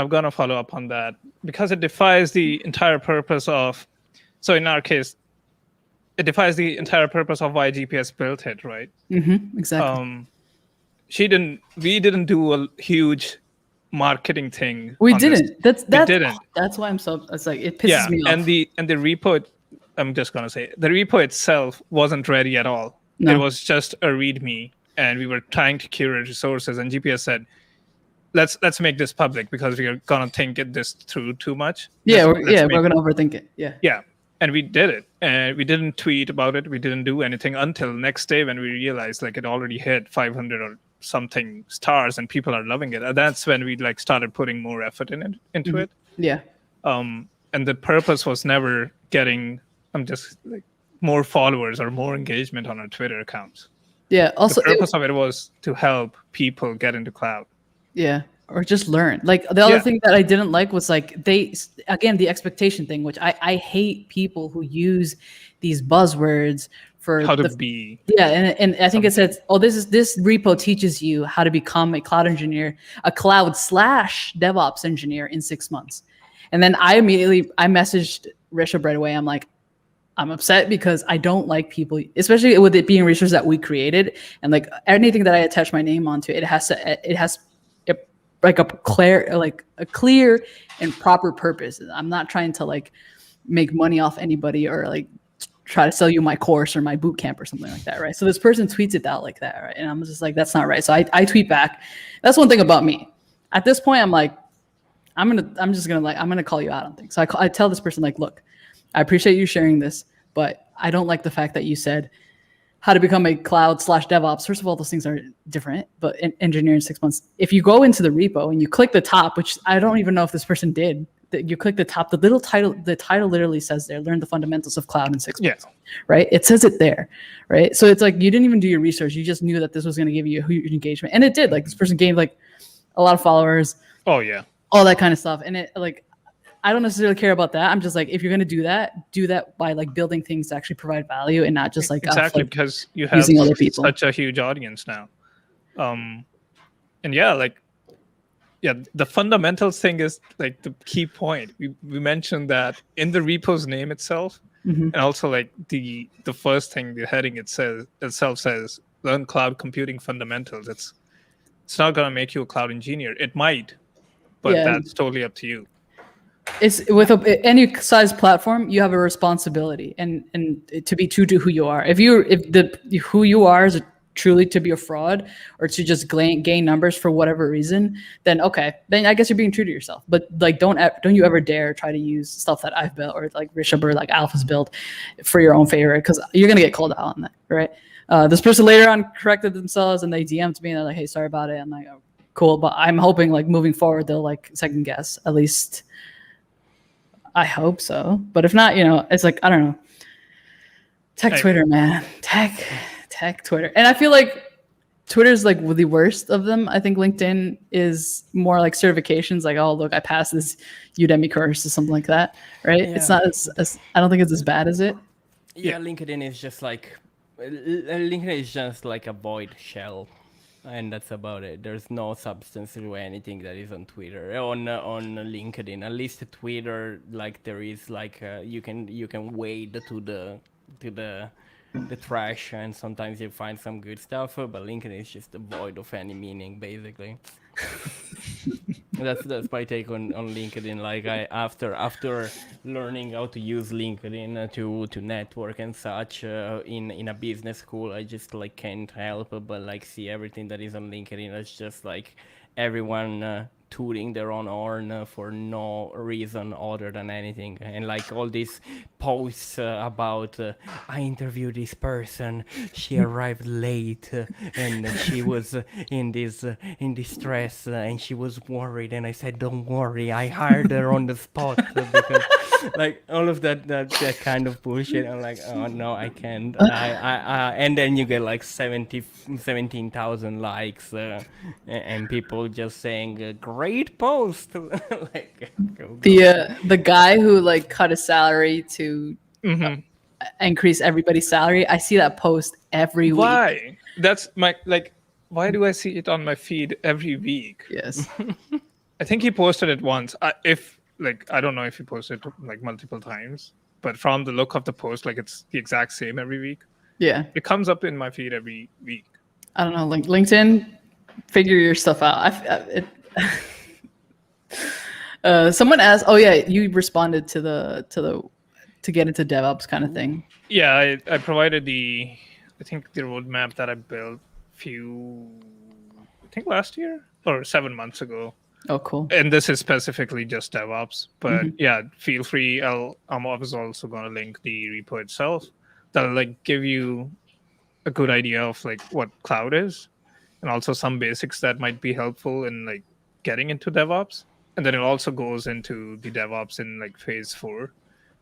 gonna follow up on that, because it defies the entire purpose of. So in our case, it defies the entire purpose of why GPS built it, right? Exactly. We didn't do a huge marketing thing. We didn't. We didn't. That's why I'm so. It's like it pisses me off. And the repo. I'm just gonna say the repo itself wasn't ready at all. No. It was just a README, and we were trying to curate resources. And GPS said, let's make this public because we are gonna think this through too much. Yeah, Let's we're gonna overthink it. Yeah. Yeah, and we did it, and we didn't tweet about it. We didn't do anything until next day when we realized like it already hit 500 or something stars, and people are loving it. And that's when we like started putting more effort into it. Yeah. And the purpose was never getting just like more followers or more engagement on our Twitter accounts. Yeah. Also, The purpose of it was to help people get into cloud. yeah, or just learn. Like the other thing that I didn't like was like the expectation thing, which I hate people who use these buzzwords for How to be. Yeah, and I think it says, oh, this repo teaches you how to become a cloud engineer, a cloud/DevOps engineer in 6 months. And then I messaged Rishabh right away. I'm like, I'm upset because I don't like people, especially with it being research that we created, and like anything that I attach my name onto, it has like a clear and proper purpose. I'm not trying to like make money off anybody or like try to sell you my course or my boot camp or something like that, right? So this person tweets it out like that, right? And I'm just like, that's not right. So I tweet back. That's one thing about me. At this point, I'm like, I'm gonna call you out on things. So I tell this person like, look, I appreciate you sharing this, but I don't like the fact that you said how to become a cloud/DevOps. First of all, those things are different, but engineer in 6 months. If you go into the repo and you click the top, which I don't even know if this person did, that you click the top, the title literally says there, learn the fundamentals of cloud in 6 months, right? It says it there, right? So it's like, you didn't even do your research. You just knew that this was going to give you a huge engagement. And it did. Like this person gained like a lot of followers. Oh yeah. All that kind of stuff. And it like, I don't necessarily care about that. I'm just like, if you're going to do that by like building things to actually provide value and not just like exactly like because you have other people. Such a huge audience now. And the fundamentals thing is like the key point. We mentioned that in the repo's name itself, and also like the first thing, the heading itself says learn cloud computing fundamentals. It's not gonna make you a cloud engineer. It might, but that's totally up to you. It's with any size platform, you have a responsibility and to be true to who you are. If who you are is truly to be a fraud or to just gain numbers for whatever reason, then okay, then I guess you're being true to yourself. But like, don't you ever dare try to use stuff that I've built or like Rishabh or like Alpha's built for your own favor, because you're gonna get called out on that, right? This person later on corrected themselves and they DM'd me and they're like, hey, sorry about it. I'm like, oh, cool, but I'm hoping like moving forward they'll like second guess at least. I hope so, but if not, it's like, I don't know. Twitter, man. Tech Twitter. And I feel like Twitter's like the worst of them. I think LinkedIn is more like certifications, like, oh, look, I passed this Udemy course or something like that, right? Yeah. It's not as I don't think it's as bad as it. Yeah, LinkedIn is just like a void shell. And that's about it. There's no substance to anything that is on Twitter, on LinkedIn. At least Twitter, like there is like you can wade to the trash, and sometimes you find some good stuff. But LinkedIn is just devoid of any meaning, basically. That's my take on LinkedIn. Like after learning how to use LinkedIn to network and such in a business school, I just like can't help but like see everything that is on LinkedIn. It's just like everyone tooting their own horn for no reason other than anything, and like all these posts about I interviewed this person, she arrived late and she was in distress and she was worried, and I said, don't worry, I hired her on the spot because like all of that kind of bullshit. I'm like, oh no, I can't. I and then you get like 17,000 likes and people just saying great post. Like the guy who like cut his salary to increase everybody's salary. I see that post every week. Why? That's my like. Why do I see it on my feed every week? Yes. I think he posted it once. I don't know if he posted like multiple times, but from the look of the post, like it's the exact same every week. Yeah. It comes up in my feed every week. I don't know, like LinkedIn, figure your stuff out. Someone asked, oh yeah, you responded to get into DevOps kind of thing. Yeah, I provided the roadmap that I built last year. or 7 months ago. Oh, cool. And this is specifically just DevOps, but yeah, feel free. I'm also going to link the repo itself. That'll like give you a good idea of like what cloud is, and also some basics that might be helpful in like getting into DevOps. And then it also goes into the DevOps in like phase 4.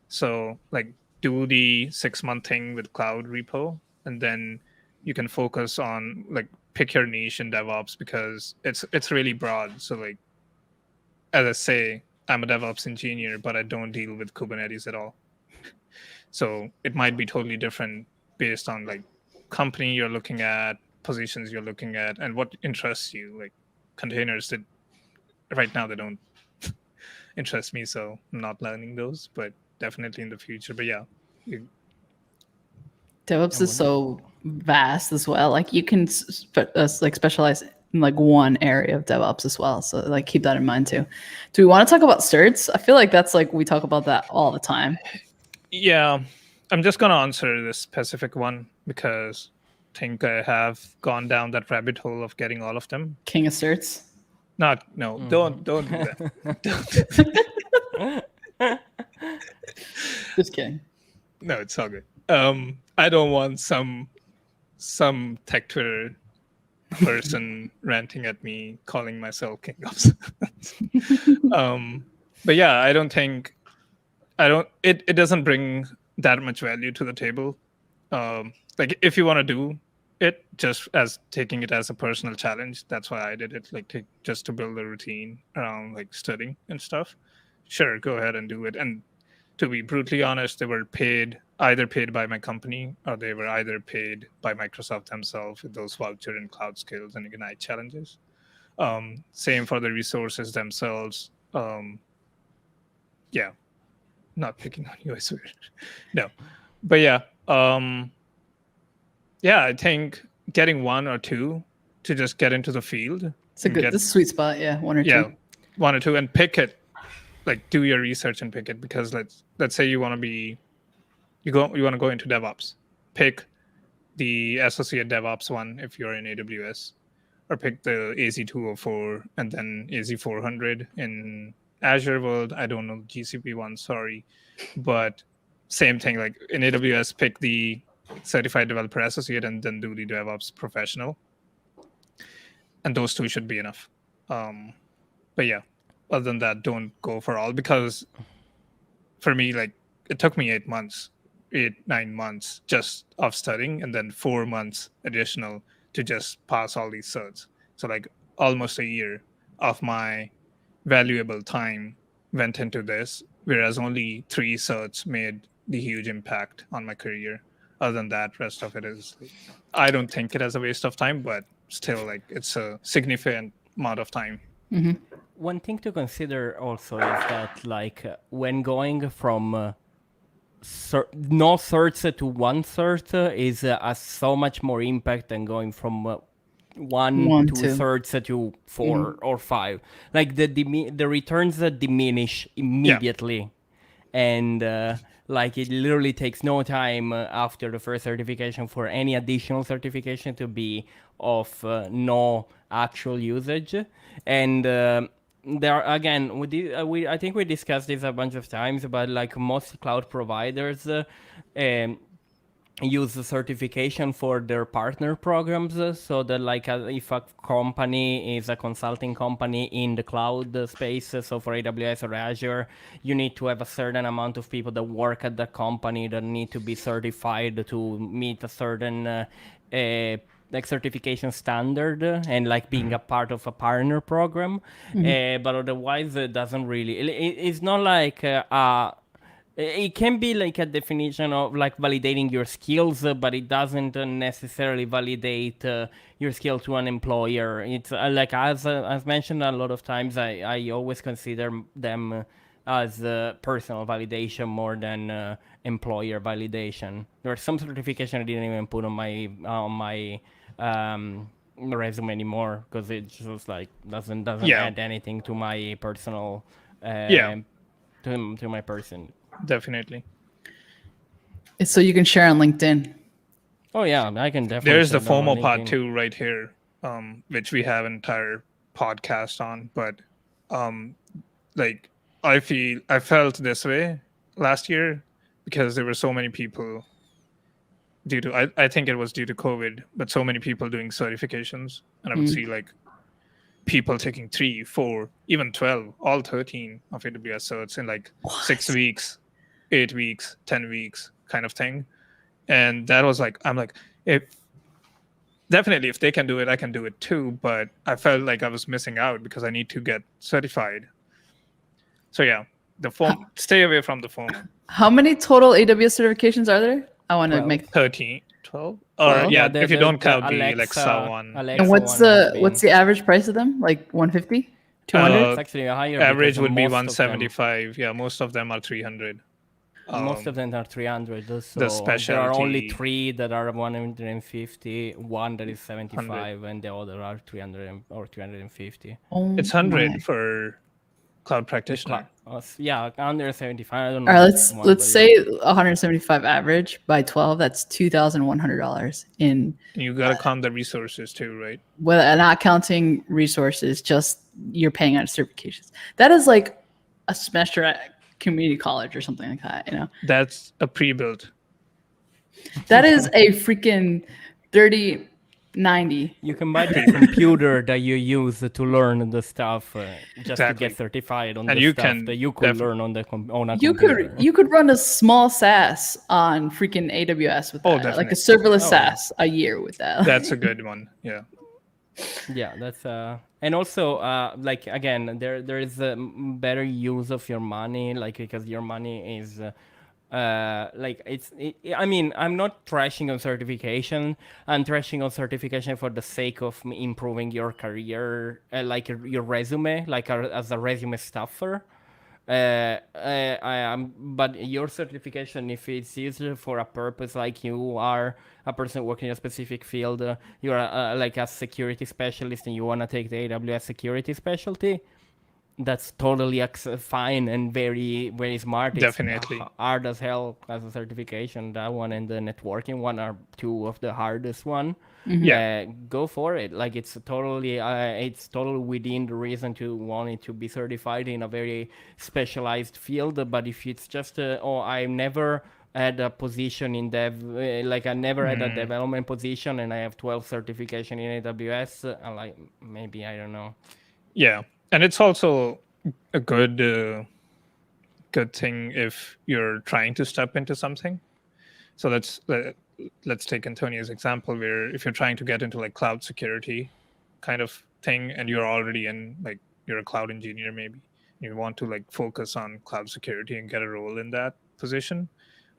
So like do the 6-month thing with cloud repo, and then you can focus on like pick your niche in DevOps, because it's really broad. So like, as I say, I'm a DevOps engineer, but I don't deal with Kubernetes at all. So it might be totally different based on like company you're looking at, positions you're looking at, and what interests you. Like containers, that right now they don't interest me, so I'm not learning those, but definitely in the future. But yeah, DevOps is so vast as well. Like you can like specialize in like one area of DevOps as well. So like keep that in mind too. Do we want to talk about certs? I feel like that's like we talk about that all the time. Yeah, I'm just gonna answer this specific one because I think I have gone down that rabbit hole of getting all of them. King of certs. Don't do that. Just kidding. No, it's all good. I don't want some tech Twitter person ranting at me calling myself king of certs. But yeah, it doesn't bring that much value to the table. Like if you want to do it just as taking it as a personal challenge, that's why I did it, like just to build a routine around like studying and stuff. Sure, go ahead and do it. And to be brutally honest, they were either paid by my company, or they were either paid by Microsoft themselves with those voucher and cloud skills and Ignite challenges. Same for the resources themselves. Yeah, not picking on you, I swear. No, but yeah, I think getting 1 or 2 to just get into the field. It's a this sweet spot. Yeah, 1 or 2. Yeah, 1 or 2, and pick it. Like do your research and pick it, because let's say you want to go into DevOps. Pick the associate DevOps one if you're in AWS, or pick the AZ204 and then AZ400 in Azure world. I don't know GCP one, sorry, but same thing. Like in AWS, pick the certified developer associate and then do the DevOps professional, and those 2 should be enough. But yeah, other than that, don't go for all, because for me, like it took me 9 months just of studying, and then 4 months additional to just pass all these certs. So like almost a year of my valuable time went into this, whereas only 3 certs made the huge impact on my career. Other than that, rest of it is, I don't think it as a waste of time, but still, like it's a significant amount of time. Mm-hmm. One thing to consider also is that like when going from no certs to 1 cert is has so much more impact than going from 1 to 2 certs to 4 or 5. Like the returns diminish immediately, and like it literally takes no time after the first certification for any additional certification to be of no actual usage. And there again, I think we discussed this a bunch of times, but like most cloud providers use the certification for their partner programs, so that like if a company is a consulting company in the cloud space, so for AWS or Azure, you need to have a certain amount of people that work at the company that need to be certified to meet a certain like certification standard, and like being a part of a partner program. But otherwise it doesn't really, it's not like it can be like a definition of like validating your skills, but it doesn't necessarily validate your skill to an employer. It's like as mentioned a lot of times, I always consider them as personal validation more than employer validation. There's some certification I didn't even put on my resume anymore because it just like doesn't add anything to my personal to my person. Definitely. It's so you can share on LinkedIn. Oh yeah, I can definitely. There's the FOMO part too, right here, which we have an entire podcast on, but like I felt this way last year because there were so many people due to I think it was due to COVID, but so many people doing certifications, and I would see like people taking 3, 4, even 12, all 13 of AWS certs in like 6 weeks, 8 weeks, 10 weeks kind of thing. And that was like, I'm like, if they can do it, I can do it too. But I felt like I was missing out because I need to get certified. So yeah, stay away from the formal. How many total AWS certifications are there? I want to 12. make 13, 12? Well, Or yeah, if you don't count the Alexa Alexa one. Alexa And what's one has what's been- the average price of them? Like 150, 200? It's actually a higher. Average because would be most of them- 175. Yeah, most of them are 300. Most of them are 300. So the there are only specialty- 3 that are 150, one that is 75, and the other are 300 or 350. Oh It's my. 100 for cloud practitioner. Yeah, under 75. I don't know. All right, which one, let's but say 175 average by 12. That's $2,100 in, And you got to count the resources too, right? well, not counting resources, just you're paying out certifications. That is like a semester at community college or something like that. You know, That's a pre-built. that is a freaking 3090. You can buy the computer that you use to learn the stuff just Exactly. to get certified on And the you stuff can that you could defi- learn on on a You computer. could run a small SaaS on freaking AWS with Oh, that, like a definitely. serverless Oh. SaaS a year with that. That's a good one. Yeah. Yeah, that's and also like again, there is a better use of your money, like because your money is like I mean, I'm not trashing on certification. I'm trashing on certification for the sake of improving your career, like your resume, like as a resume stuffer. But your certification, if it's used for a purpose, like you are a person working in a specific field, you're like a security specialist and you want to take the AWS security specialty, that's totally fine and very, very smart. Definitely. It's hard as hell as a certification. That one and the networking one are two of the hardest one. Yeah. Go for it. Like it's totally within the reason to want it to be certified in a very specialized field. But if it's just I never had a position in dev, like I never had a development position, and I have 12 certification in AWS, like maybe I don't know. Yeah. And it's also a good thing if you're trying to step into something. So let's take Antonio's example, where if you're trying to get into like cloud security kind of thing, and you're already in, like, you're a cloud engineer, maybe you want to like focus on cloud security and get a role in that position,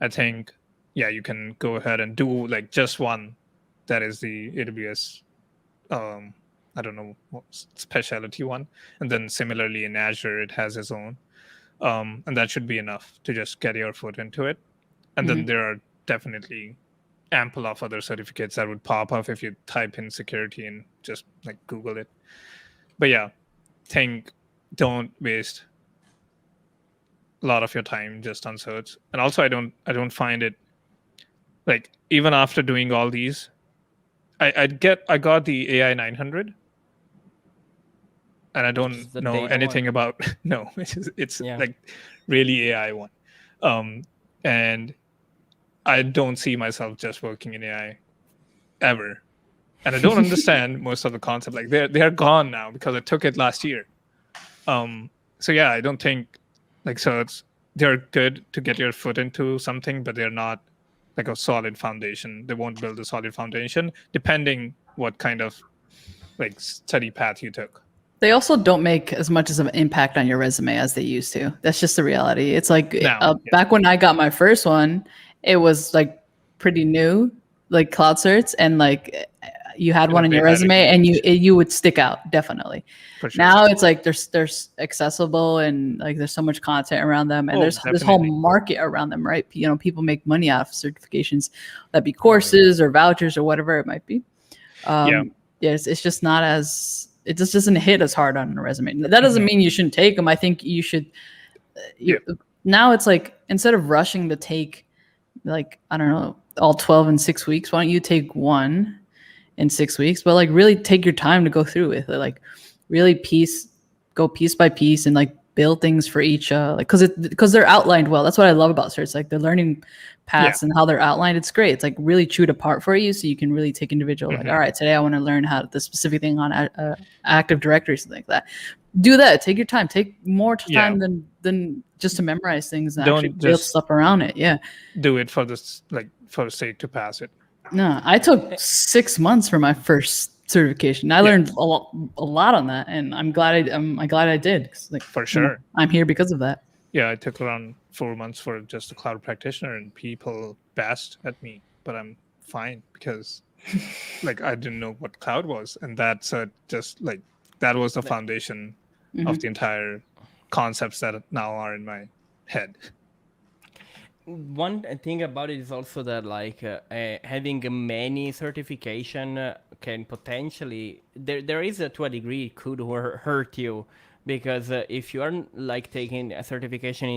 I think, yeah, you can go ahead and do like just one that is the AWS I don't know what specialty one, and then similarly in Azure it has its own, and that should be enough to just get your foot into it. And then there are definitely ample of other certificates that would pop up if you type in security and just like Google it. But yeah, don't waste a lot of your time just on certs. And also I don't find it, like, even after doing all these, I got the AI 900, and I don't the know data anything one? about no, it's Yeah. like really AI one, and I don't see myself just working in AI ever, and I don't understand most of the concept. Like they are gone now because I took it last year. So yeah, I don't think like certs, they're good to get your foot into something, but they're not like a solid foundation. They won't build a solid foundation depending what kind of like study path you took. They also don't make as much of an impact on your resume as they used to. That's just the reality. It's like back when I got my first one, it was like pretty new, like cloud certs, and like you had one in your resume, and you would stick out definitely. For sure. Now it's like there's accessible, and like there's so much content around them, and there's this whole definitely. market around them, right? You know, people make money out of certifications, that be courses or vouchers or whatever it might be. Yeah, it's just not as, it just doesn't hit as hard on a resume. That doesn't mean you shouldn't take them. I think you should. Now it's like, instead of rushing to take, like, I don't know, all 12 in 6 weeks, why don't you take one in 6 weeks? But like really take your time to go through with it. Like really go piece by piece and like build things for each because they're outlined well. That's what I love about certs, like the learning paths and how they're outlined. It's great. It's like really chewed apart for you, so you can really take individual. Like, all right, today I want to learn how the specific thing on Active Directory, something like that. Do that. Take your time. Take more time than just to memorize things and actually build stuff around it. Yeah. Do it for this, like for the sake to pass it. No, I took 6 months for my first certification. I learned a lot on that, and I'm glad I did. Like, for sure, I'm here because of that. Yeah, I took around 4 months for just a cloud practitioner, and people bashed at me, but I'm fine because, like, I didn't know what cloud was, and that's just like that was the foundation of the entire concepts that now are in my head. One thing about it is also that like having many certification can potentially there is to a degree it could hurt you, because if you are like taking a certification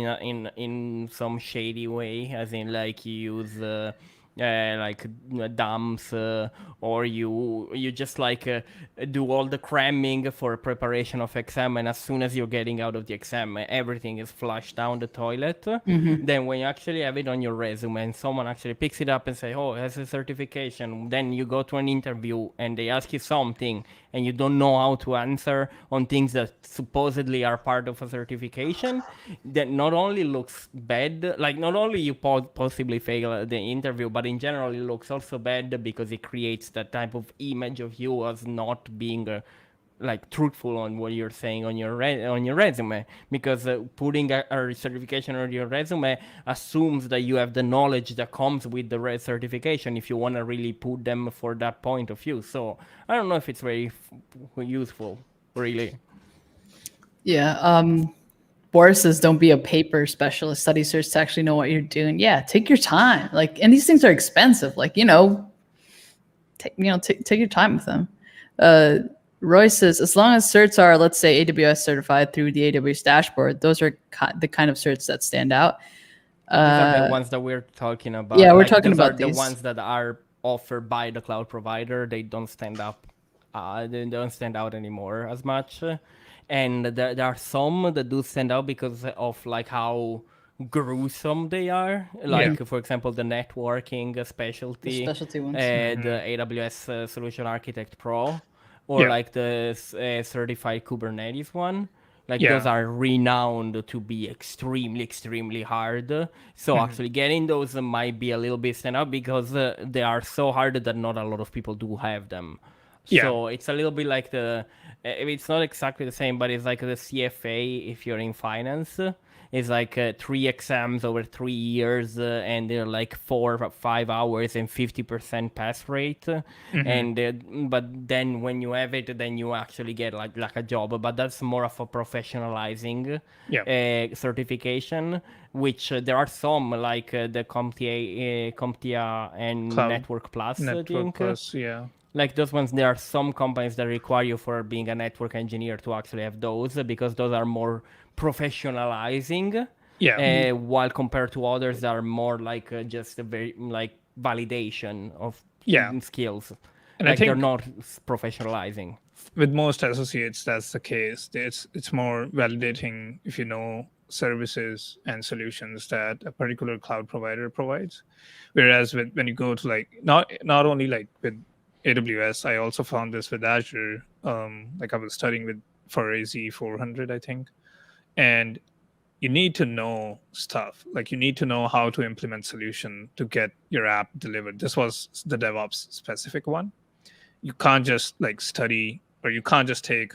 in some shady way, as in like you use like dumps or you just like do all the cramming for preparation of exam, and as soon as you're getting out of the exam everything is flushed down the toilet. Then when you actually have it on your resume and someone actually picks it up and say, oh, it has a certification, then you go to an interview and they ask you something and you don't know how to answer on things that supposedly are part of a certification, that not only looks bad, like not only you possibly fail the interview, but in general it looks also bad because it creates that type of image of you as not being like truthful on what you're saying on your resume, because putting a certification on your resume assumes that you have the knowledge that comes with the certification if you want to really put them for that point of view. So I don't know if it's very useful, really. Yeah. Boris says, don't be a paper specialist, study certs to actually know what you're doing. Yeah, take your time. Like, and these things are expensive. Like, take your time with them. Roy says, as long as certs are, let's say, AWS certified through the AWS dashboard, those are the kind of certs that stand out. These are the ones that we're talking about. Yeah, we're talking about the these. ones that are offered by the cloud provider. They don't stand up. They don't stand out anymore as much. And there are some that do stand out because of like how gruesome they are. Like, for example, the networking specialty. The specialty ones. The AWS Solution Architect Pro. Or like the certified Kubernetes one. Like those are renowned to be extremely, extremely hard. So actually getting those might be a little bit stand out because they are so hard that not a lot of people do have them. So it's a little bit like it's not exactly the same, but it's like the CFA if you're in finance. It's like 3 exams over 3 years, and they're like 4 or 5 hours and 50% pass rate. And but then when you have it, then you actually get like a job. But that's more of a professionalizing certification, which there are some like the CompTIA and Cloud. Network Plus. Network Plus, yeah. Like those ones, there are some companies that require you for being a network engineer to actually have those, because those are more professionalizing. While compared to others that are more like just a very like validation of skills. And like I think they're not professionalizing. With most associates, that's the case. It's more validating if you know services and solutions that a particular cloud provider provides. Whereas when you go to like not only like with AWS, I also found this with Azure. Like I was studying for AZ400, I think. And you need to know stuff. Like you need to know how to implement solution to get your app delivered. This was the DevOps specific one. You can't just like study, or you can't just take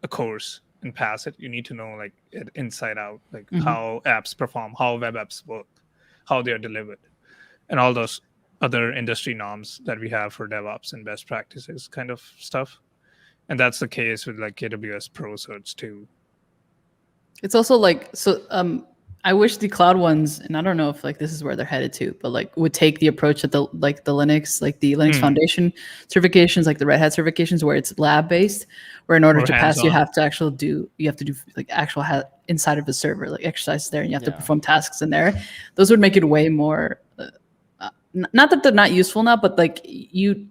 a course and pass it. You need to know like it inside out, like how apps perform, how web apps work, how they are delivered, and all those other industry norms that we have for DevOps and best practices kind of stuff. And that's the case with like AWS Pro certs too. It's also like, I wish the cloud ones, and I don't know if like this is where they're headed to, but like would take the approach that the Linux Foundation certifications, like the Red Hat certifications, where it's lab based, where in order to pass, you have to do like actual inside of the server, like exercises there, and you have to perform tasks in there. Those would make it way more, not that they're not useful now, but like you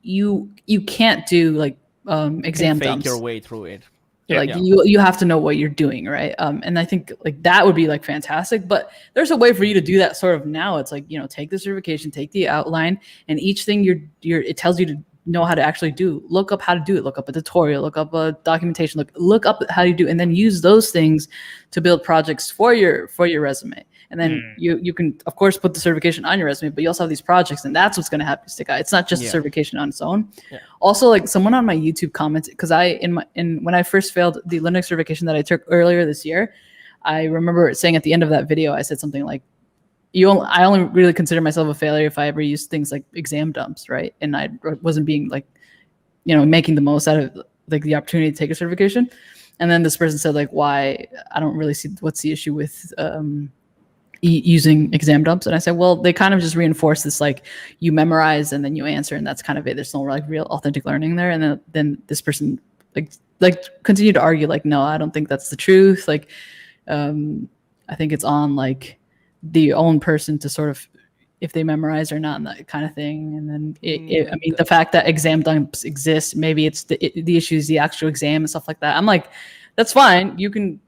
can't do like exam dumps. Fake your way through it. Like Yeah. you have to know what you're doing, right? And I think like that would be like fantastic. But there's a way for you to do that sort of now. It's like, take the certification, take the outline, and each thing it tells you to know how to actually do. Look up how to do it. Look up a tutorial. Look up a documentation. Look up how you do, and then use those things to build projects for your resume. And then you can, of course, put the certification on your resume, but you also have these projects, and that's what's going to help you stick out. It's not just a certification on its own. Yeah. Also, like someone on my YouTube commented, because when I first failed the Linux certification that I took earlier this year, I remember saying at the end of that video, I said something like, I only really consider myself a failure if I ever use things like exam dumps, right? And I wasn't being like, making the most out of like the opportunity to take a certification. And then this person said like, why? I don't really see what's the issue with using exam dumps. And I said, well, they kind of just reinforce this, like you memorize and then you answer, and that's kind of it. There's no like real authentic learning there. And then this person like continued to argue like, no, I don't think that's the truth. Like, I think it's on like the own person to sort of, if they memorize or not, and that kind of thing. And then I mean, the fact that exam dumps exist, maybe it's the issue is the actual exam and stuff like that. I'm like, that's fine. You can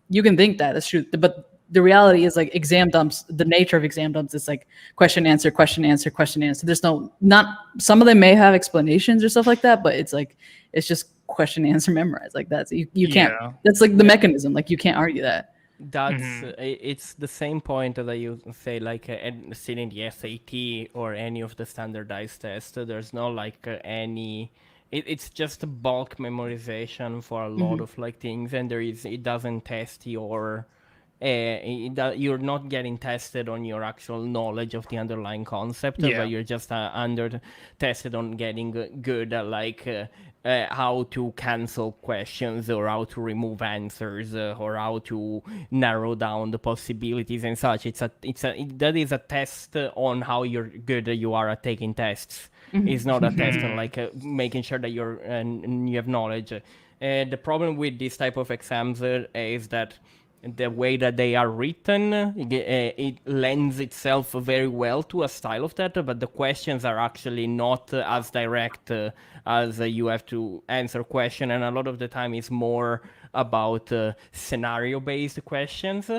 think that's true, but the reality is like exam dumps, the nature of exam dumps is like question, answer, question, answer, question, answer. There's some of them may have explanations or stuff like that, but it's like, it's just question, answer, memorize. Like that's, you can't, that's like the mechanism. Like you can't argue that. That's it's the same point that you say, like still in the SAT or any of the standardized tests. There's no like any. It's just a bulk memorization for a lot of like things, and it doesn't test your. You're not getting tested on your actual knowledge of the underlying concept, but you're just tested on getting good at like how to cancel questions or how to remove answers or how to narrow down the possibilities and such. That is a test on how good you are at taking tests. It's not a test on like making sure that you have knowledge. The problem with this type of exams is that the way that they are written, it lends itself very well to a style of that, but the questions are actually not as direct as you have to answer question, and a lot of the time it's more about scenario-based questions.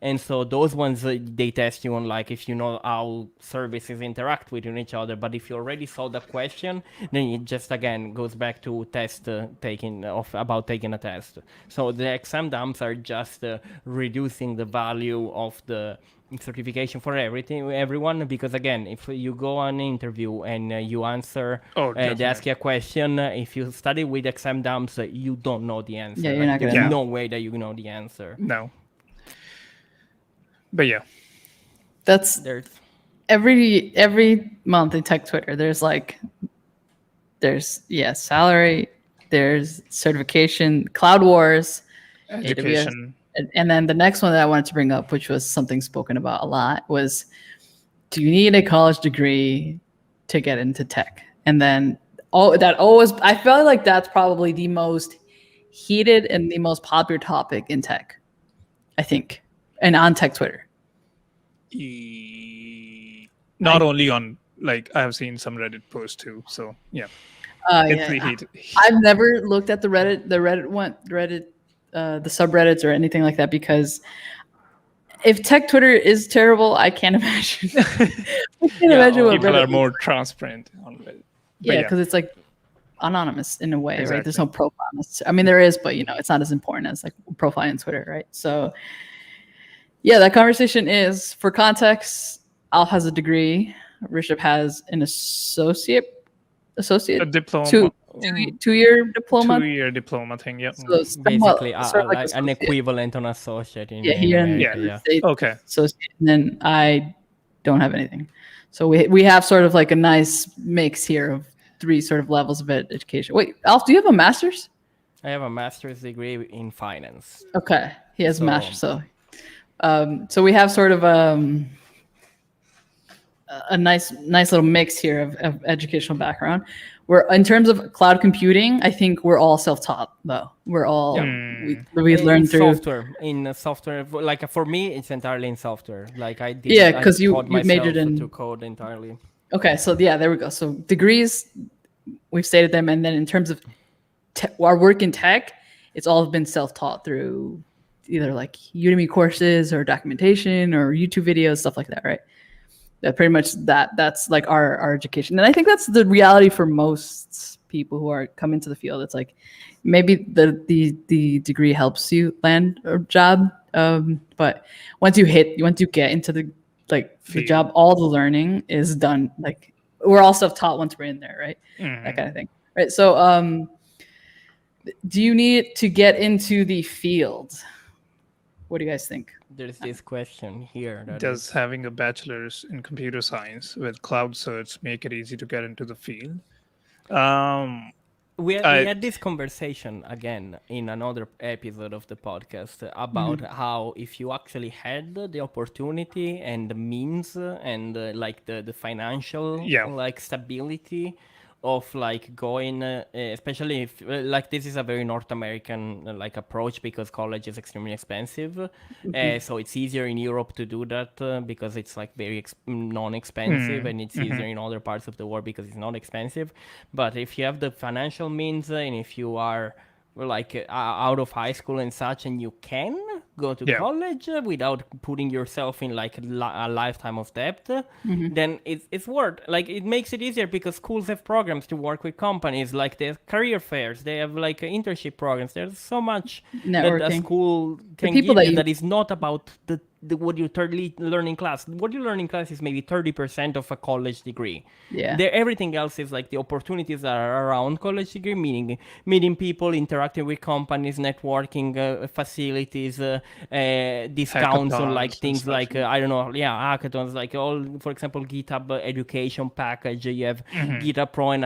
And so those ones, they test you on like if you know how services interact with each other. But if you already saw the question, then it just again goes back to about taking a test. So the exam dumps are just reducing the value of the certification for everyone, because again, if you go on an interview and you answer, they ask you a question, if you study with exam dumps, you don't know the answer. You're not There's no way that you know the answer. No. But that's every month in tech Twitter. There's salary, there's certification, Cloud Wars, education. AWS. And then the next one that I wanted to bring up, which was something spoken about a lot, was, do you need a college degree to get into tech? And then I felt like that's probably the most heated and the most popular topic in tech, I think, and on tech Twitter. Not only on, like, I have seen some Reddit posts too. So yeah. I've never looked at the subreddits or anything like that, because if tech Twitter is terrible, I can't imagine. Imagine what people Reddit are more transparent on Reddit. Yeah, because it's like anonymous in a way, exactly. Right? There's no profile. I mean, there is, but it's not as important as like profile on Twitter, right? So yeah, that conversation is, for context, Al has a degree. Rishabh has an associate, a diploma, two-year diploma. 2-year diploma thing, yeah. So basically, like an equivalent on associate in America. Okay. Associate, and then I don't have anything. So we have sort of like a nice mix here of 3 sort of levels of education. Wait, Alf, do you have a master's? I have a master's degree in finance. Okay, he has a master's. So we have sort of a nice little mix here of educational background. We're, in terms of cloud computing, I think we're all self-taught though. We're all we learn through software. Like for me, it's entirely in software. Like I did. Yeah, because you majored in to code entirely. Okay, so yeah, there we go. So degrees, we've stated them, and then in terms of our work in tech, it's all been self-taught through either like Udemy courses or documentation or YouTube videos, stuff like that, right? That pretty much that's like our education. And I think that's the reality for most people who are come into the field. It's like maybe the degree helps you land a job. But once you get into the job, all the learning is done. Like we're all self-taught once we're in there, right? That kind of thing. Right. So do you need to get into the field? What do you guys think? There's this question here. Does having a bachelor's in computer science with cloud certs make it easy to get into the field? We had this conversation again in another episode of the podcast about how if you actually had the opportunity and the means and like the financial like stability of like going, especially if like this is a very North American like approach because college is extremely expensive. So it's easier in Europe to do that because it's like very non-expensive, and it's easier in other parts of the world because it's not expensive. But if you have the financial means and if you are like out of high school and such, and you can go to college without putting yourself in like a lifetime of debt, then it's worth, like, it makes it easier because schools have programs to work with companies, like they have career fairs, they have like internship programs. There's so much networking that a school can give you that is not about the what you learn in class. What you learn in class is maybe 30% of a college degree. Yeah. Everything else is like the opportunities that are around college degree, meeting people, interacting with companies, networking, facilities, discounts on like things like, I don't know, hackathons, like all, for example, GitHub education package. You have GitHub Pro and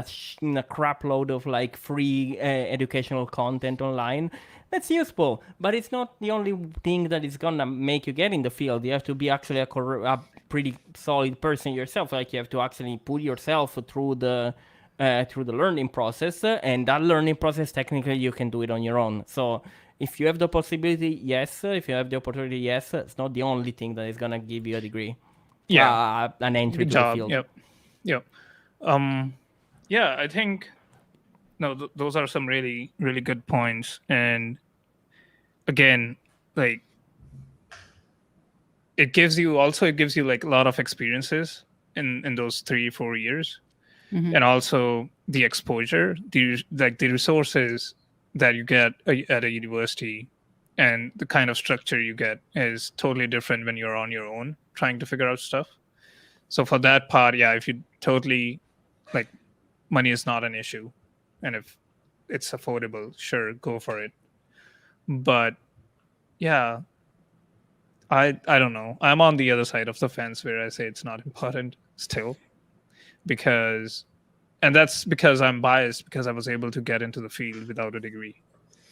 a crap load of like free educational content online. That's useful, but it's not the only thing that is gonna make you get in the field. You have to be actually a pretty solid person yourself. Like you have to actually put yourself through the learning process, and that learning process technically you can do it on your own. So if you have the possibility, yes. If you have the opportunity, yes. It's not the only thing that is gonna give you a degree. Yeah, an entry to the field. Yep. Yeah, I think. No, those are some really, really good points. And again, like it gives you like a lot of experiences in those 3-4 years. And also the exposure, the resources that you get at a university and the kind of structure you get is totally different when you're on your own trying to figure out stuff. So for that part, if you totally like, money is not an issue. And if it's affordable, sure, go for it. But I don't know. I'm on the other side of the fence where I say it's not important still, and that's because I'm biased because I was able to get into the field without a degree.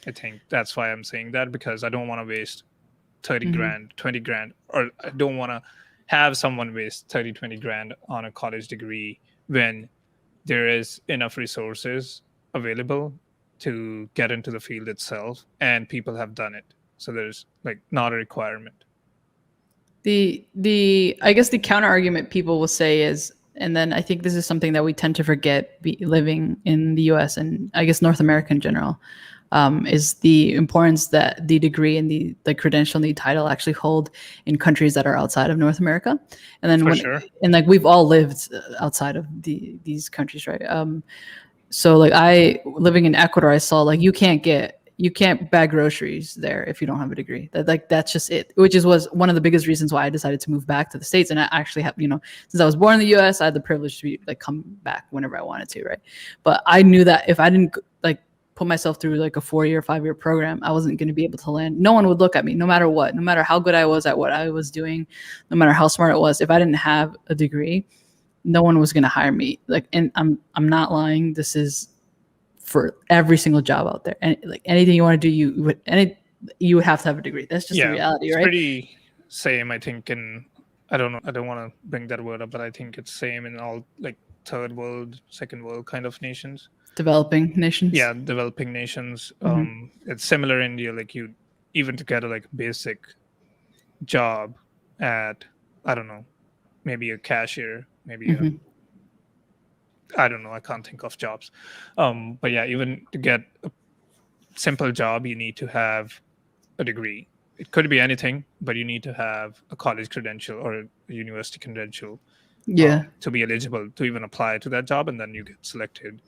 I think that's why I'm saying that, because I don't want to waste 30 grand, 20 grand, or I don't want to have someone waste 30, 20 grand on a college degree when there is enough resources available to get into the field itself, and people have done it. So there's like not a requirement. I guess the counter argument people will say is, and then I think this is something that we tend to forget living in the US and I guess North America in general, is the importance that the degree and the credential and the title actually hold in countries that are outside of North America. And then and like we've all lived outside of these countries, right? So like living in Ecuador, I saw like you can't bag groceries there if you don't have a degree. That's just it, which was one of the biggest reasons why I decided to move back to the States. And I actually have, since I was born in the US, I had the privilege to come back whenever I wanted to, right? But I knew that if I didn't put myself through like a 4-year, 5-year program, I wasn't going to be able to land. No one would look at me, no matter what, no matter how good I was at what I was doing, no matter how smart it was. If I didn't have a degree, no one was going to hire me. And I'm not lying. This is for every single job out there. And like anything you want to do, you would have to have a degree. That's just the reality, right? It's pretty same, I think. And I don't know. I don't want to bring that word up, but I think it's same in all like third world, second world kind of nations. Developing nations. Yeah, developing nations. It's similar in India. Like you, even to get a basic job at, I don't know, maybe a cashier, maybe I don't know. I can't think of jobs. But yeah, even to get simple job, you need to have a degree. It could be anything, but you need to have a college credential or a university credential Yeah. to be eligible to even apply to that job, and then you get selected.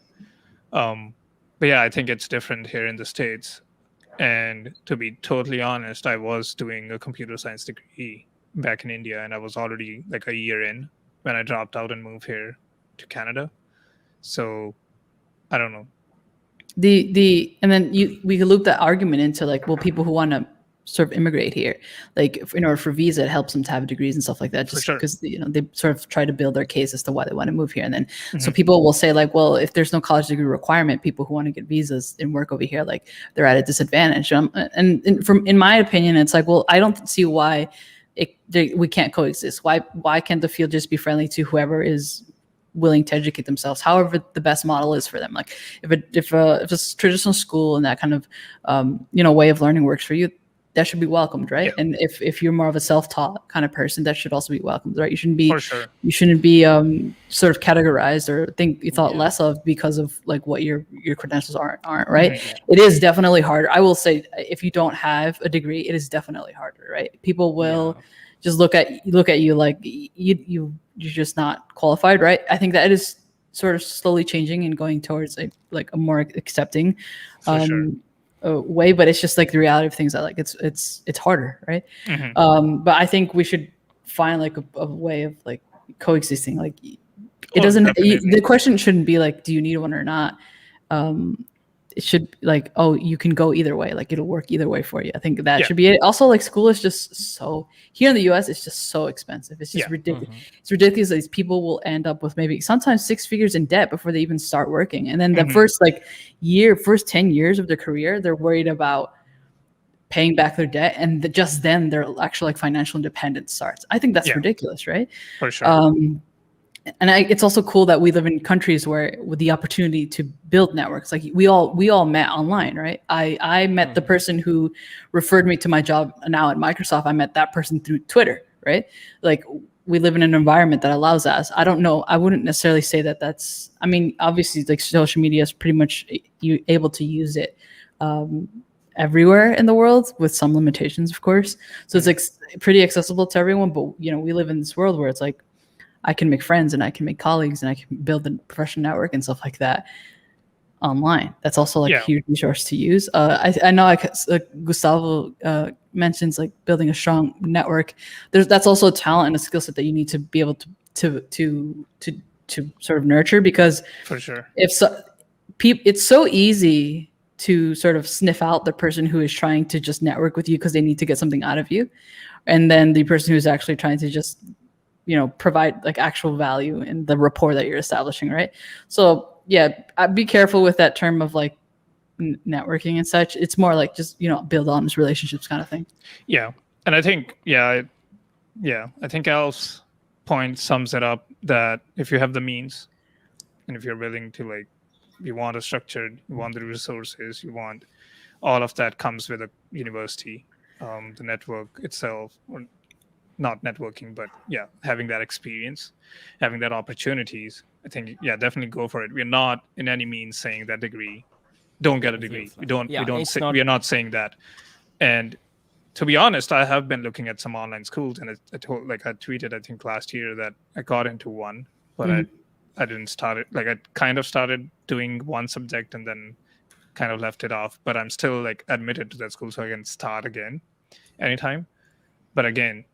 But yeah, I think it's different here in the States. And to be totally honest, I was doing a computer science degree back in India, and I was already like a year in when I dropped out and moved here to Canada. So I don't know. And then we could loop that argument into like, well, people who want to sort of immigrate here, like in order for visa, it helps them to have degrees and stuff like that, just sure. because they sort of try to build their case as to why they want to move here. And then so people will say like, well, if there's no college degree requirement, people who want to get visas and work over here, like they're at a disadvantage. And in my opinion, it's like, well, I don't see why we can't coexist. Why can't the field just be friendly to whoever is willing to educate themselves, however the best model is for them? Like if a traditional school and that kind of way of learning works for you, that should be welcomed, right? Yeah. And if you're more of a self-taught kind of person, that should also be welcomed, right? You shouldn't be For sure. you shouldn't be sort of categorized or think you thought less of because of like what your credentials aren't, right? It is definitely harder. I will say, if you don't have a degree, it is definitely harder, right? People will just look at you like you're just not qualified, right? I think that it is sort of slowly changing and going towards a more accepting way, but it's just like the reality of things that like it's harder, right? But I think we should find like a way of like coexisting. Like it doesn't. The question shouldn't be like, do you need one or not? It should like, oh, you can go either way. Like it'll work either way for you. I think that should be it. Also, like school is just so here in the U.S. It's just so expensive. It's just ridiculous. It's ridiculous that these people will end up with maybe sometimes 6 figures in debt before they even start working. And then the first 10 years of their career, they're worried about paying back their debt, and just then their actual like financial independence starts. I think that's ridiculous, right? For sure. And it's also cool that we live in countries where with the opportunity to build networks, like we all met online, right? I met the person who referred me to my job now at Microsoft. I met that person through Twitter, right? Like we live in an environment that allows us. I don't know. I wouldn't necessarily say that's, I mean, obviously like social media is pretty much you able to use it everywhere in the world with some limitations, of course. So it's like pretty accessible to everyone, but we live in this world where it's like, I can make friends and I can make colleagues and I can build a professional network and stuff like that online. That's also like a huge resource to use. I know Gustavo mentions like building a strong network. That's also a talent and a skill set that you need to be able to sort of nurture, because for sure, it's so easy to sort of sniff out the person who is trying to just network with you because they need to get something out of you, and then the person who's actually trying to just provide like actual value in the rapport that you're establishing, right? So I'd be careful with that term of like networking and such. It's more like just build honest relationships kind of thing. Yeah, and I think I think Al's point sums it up, that if you have the means and if you're willing to, like, you want a structured, you want the resources, you want all of that comes with a university, the network itself, or not networking, but having that experience, having that opportunities, I think definitely go for it. We're not in any means saying that don't get a degree. We are not saying that. And to be honest, I have been looking at some online schools, and I tweeted, I think last year, that I got into one, but I didn't start it. Like I kind of started doing one subject and then kind of left it off, but I'm still like admitted to that school, so I can start again anytime. But again,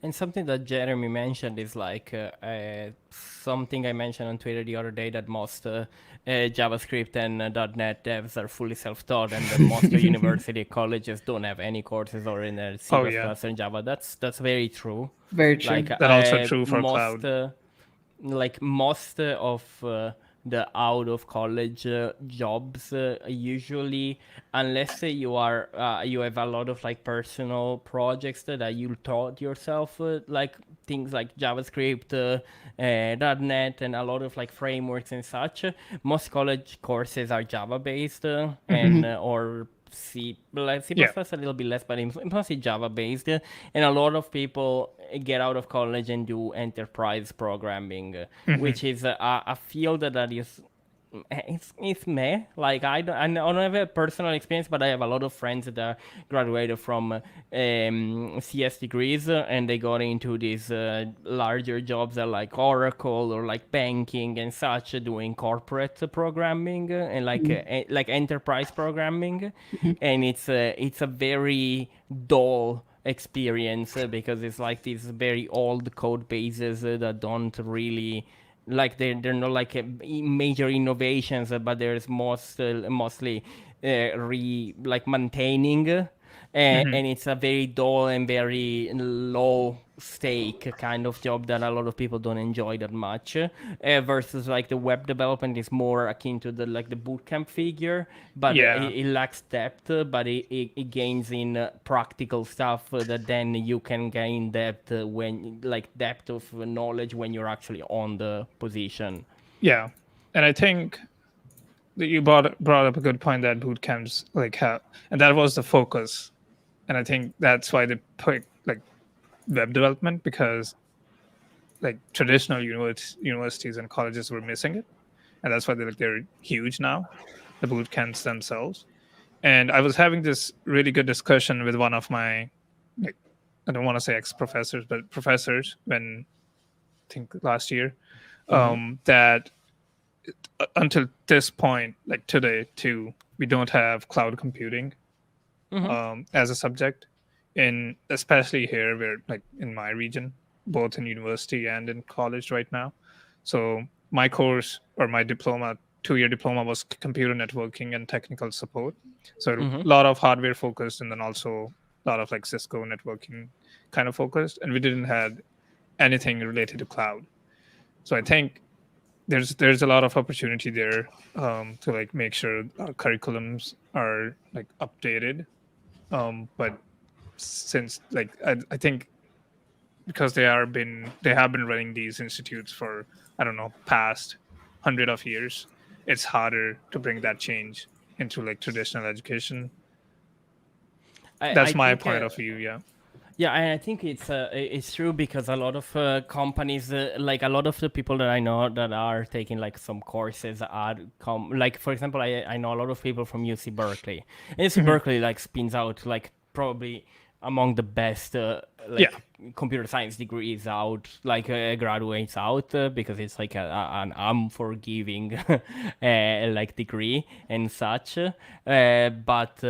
and something that Jeremy mentioned is like something I mentioned on Twitter the other day, that most JavaScript and .NET devs are fully self-taught, and that most university colleges don't have any courses or in C++ and Java. That's very true. Very true. Like, that's also true for cloud. Like most of the out of college jobs usually, unless you have a lot of like personal projects that you taught yourself, like things like JavaScript, .NET, and a lot of like frameworks and such. Most college courses are Java based and or C++ a little bit less, but mostly Java based. And a lot of people get out of college and do enterprise programming, which is a field that is it's meh. Like I don't have a personal experience, but I have a lot of friends that graduated from CS degrees, and they got into these larger jobs that like Oracle or like banking and such, doing corporate programming and like enterprise programming, and it's a very dull experience because it's like these very old code bases that don't really like they're not like major innovations, but there's mostly like maintaining, and it's a very dull and very low stake kind of job that a lot of people don't enjoy that much. Versus like the web development is more akin to the like the bootcamp figure, but Yeah. it lacks depth, but it gains in practical stuff that then you can gain depth when like depth of knowledge when you're actually on the position. Yeah, and I think that you brought up a good point that boot camps like have, and that was the focus, and I think that's why they put like web development, because like traditional universities and colleges were missing it, and that's why they're huge now, the boot camps themselves. And I was having this really good discussion with one of my, like, I don't want to say ex professors, but professors, when I think last year, that until this point, like today too, we don't have cloud computing as a subject, in especially here, where like in my region, both in university and in college right now. So my course or my diploma, 2-year diploma, was computer networking and technical support. So a lot of hardware focused, and then also a lot of like Cisco networking kind of focused, and we didn't have anything related to cloud. So I think there's a lot of opportunity there, to like make sure our curriculums are like updated. But since like I think because they have been running these institutes for, I don't know, past 100 of years, it's harder to bring that change into like traditional education. That's my point of view. Yeah. Yeah, and I think it's true because a lot of companies, like a lot of the people that I know that are taking like some courses are like, for example, I know a lot of people from UC Berkeley. And UC Berkeley like spins out like probably among the best like computer science degrees out, like graduates out, because it's like an unforgiving like degree and such. But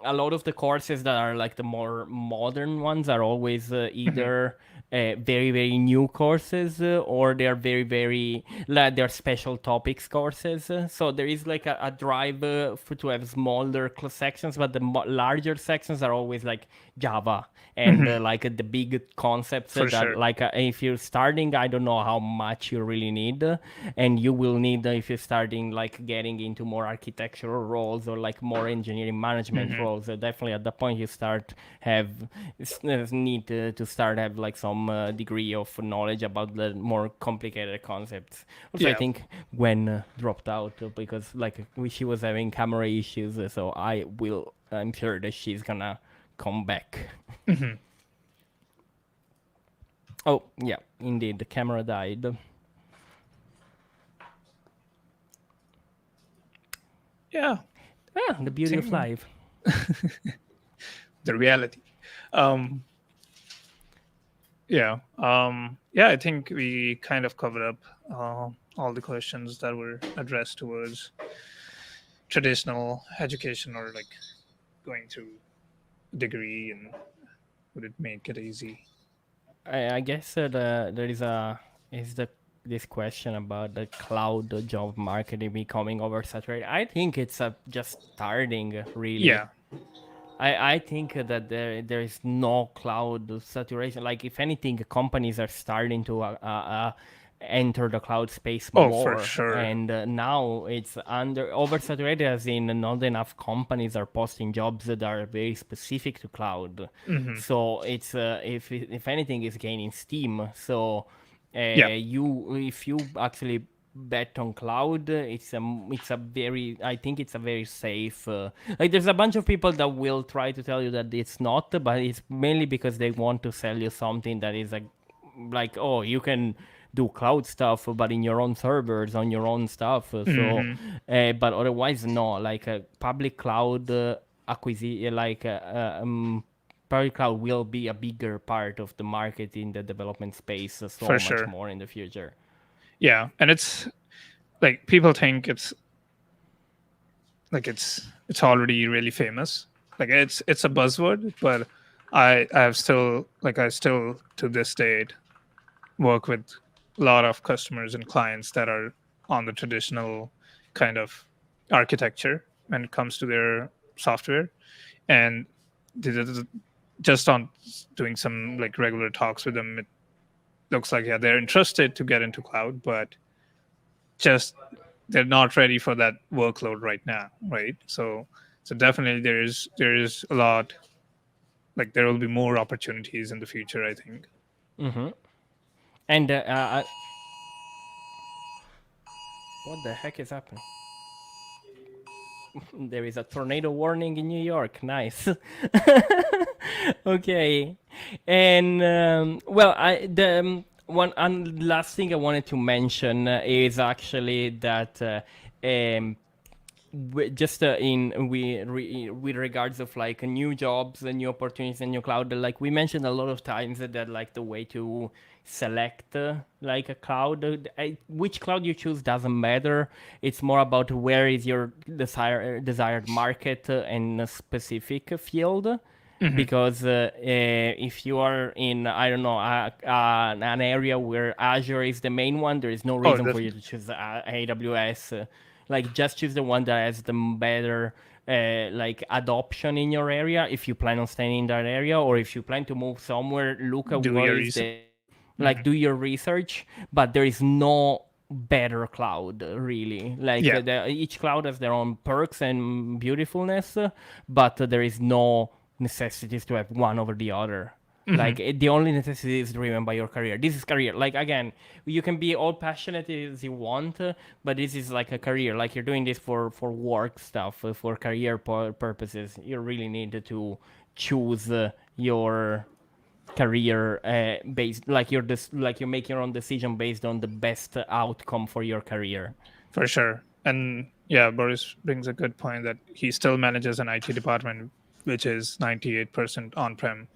a lot of the courses that are like the more modern ones are always either very very new courses, or they're very very like they're special topics courses. So there is like a drive to have smaller sections, but the larger sections are always like Java and like the big concepts For that sure. like if you're starting, I don't know how much you really need, and you will need if you're starting like getting into more architectural roles or like more engineering management roles. Definitely at the point you start need to start have like some degree of knowledge about the more complicated concepts. Also, I Yeah. think Gwen dropped out because like she was having camera issues, so I'm sure that she's gonna come back. Oh yeah, indeed, the camera died. Yeah. The beauty of Same. life. The reality. um yeah. Yeah, I think we kind of covered up all the questions that were addressed towards traditional education, or like going through a degree, and would it make it easy. I guess there is this question about the cloud job market becoming oversaturated. I think it's just starting really. Yeah. I think that there is no cloud saturation. Like if anything, companies are starting to enter the cloud space Oh, more, for sure. and now it's under oversaturated, as in not enough companies are posting jobs that are very specific to cloud. So it's if anything, is gaining steam. So if you actually bet on cloud, it's a very, I think it's a very safe like there's a bunch of people that will try to tell you that it's not, but it's mainly because they want to sell you something that is like oh, you can do cloud stuff, but in your own servers, on your own stuff. But otherwise, no. Like a public cloud acquisition, public cloud will be a bigger part of the market in the development space, so For much sure. more in the future. Yeah, and it's like people think it's already really famous. Like it's a buzzword, but I still to this date work with a lot of customers and clients that are on the traditional kind of architecture when it comes to their software, and just on doing some like regular talks with them, it looks like they're interested to get into cloud, but just they're not ready for that workload right now, right? So definitely there is a lot, like there will be more opportunities in the future, I think. And what the heck is happening? There is a tornado warning in New York. Nice. Okay. And one last thing I wanted to mention is actually that with regards of like new jobs and new opportunities and new cloud, like we mentioned a lot of times that like the way to select like a cloud, which cloud you choose doesn't matter. It's more about where is your desired market and a specific field. Because if you are in, I don't know, an area where Azure is the main one, there is no reason for you to choose AWS. Like just choose the one that has the better like adoption in your area. If you plan on staying in that area, or if you plan to move somewhere, look at what is the do your research. But there is no better cloud really. Like each cloud has their own perks and beautifulness, but there is no necessities to have one over the other. Like the only necessity is driven by your career. This is career. Like again, you can be all passionate as you want, but this is like a career. Like you're doing this for work stuff, for career purposes. You really need to choose your career based. Like you make your own decision based on the best outcome for your career. For sure. And yeah, Boris brings a good point that he still manages an IT department, which is 98% on-prem.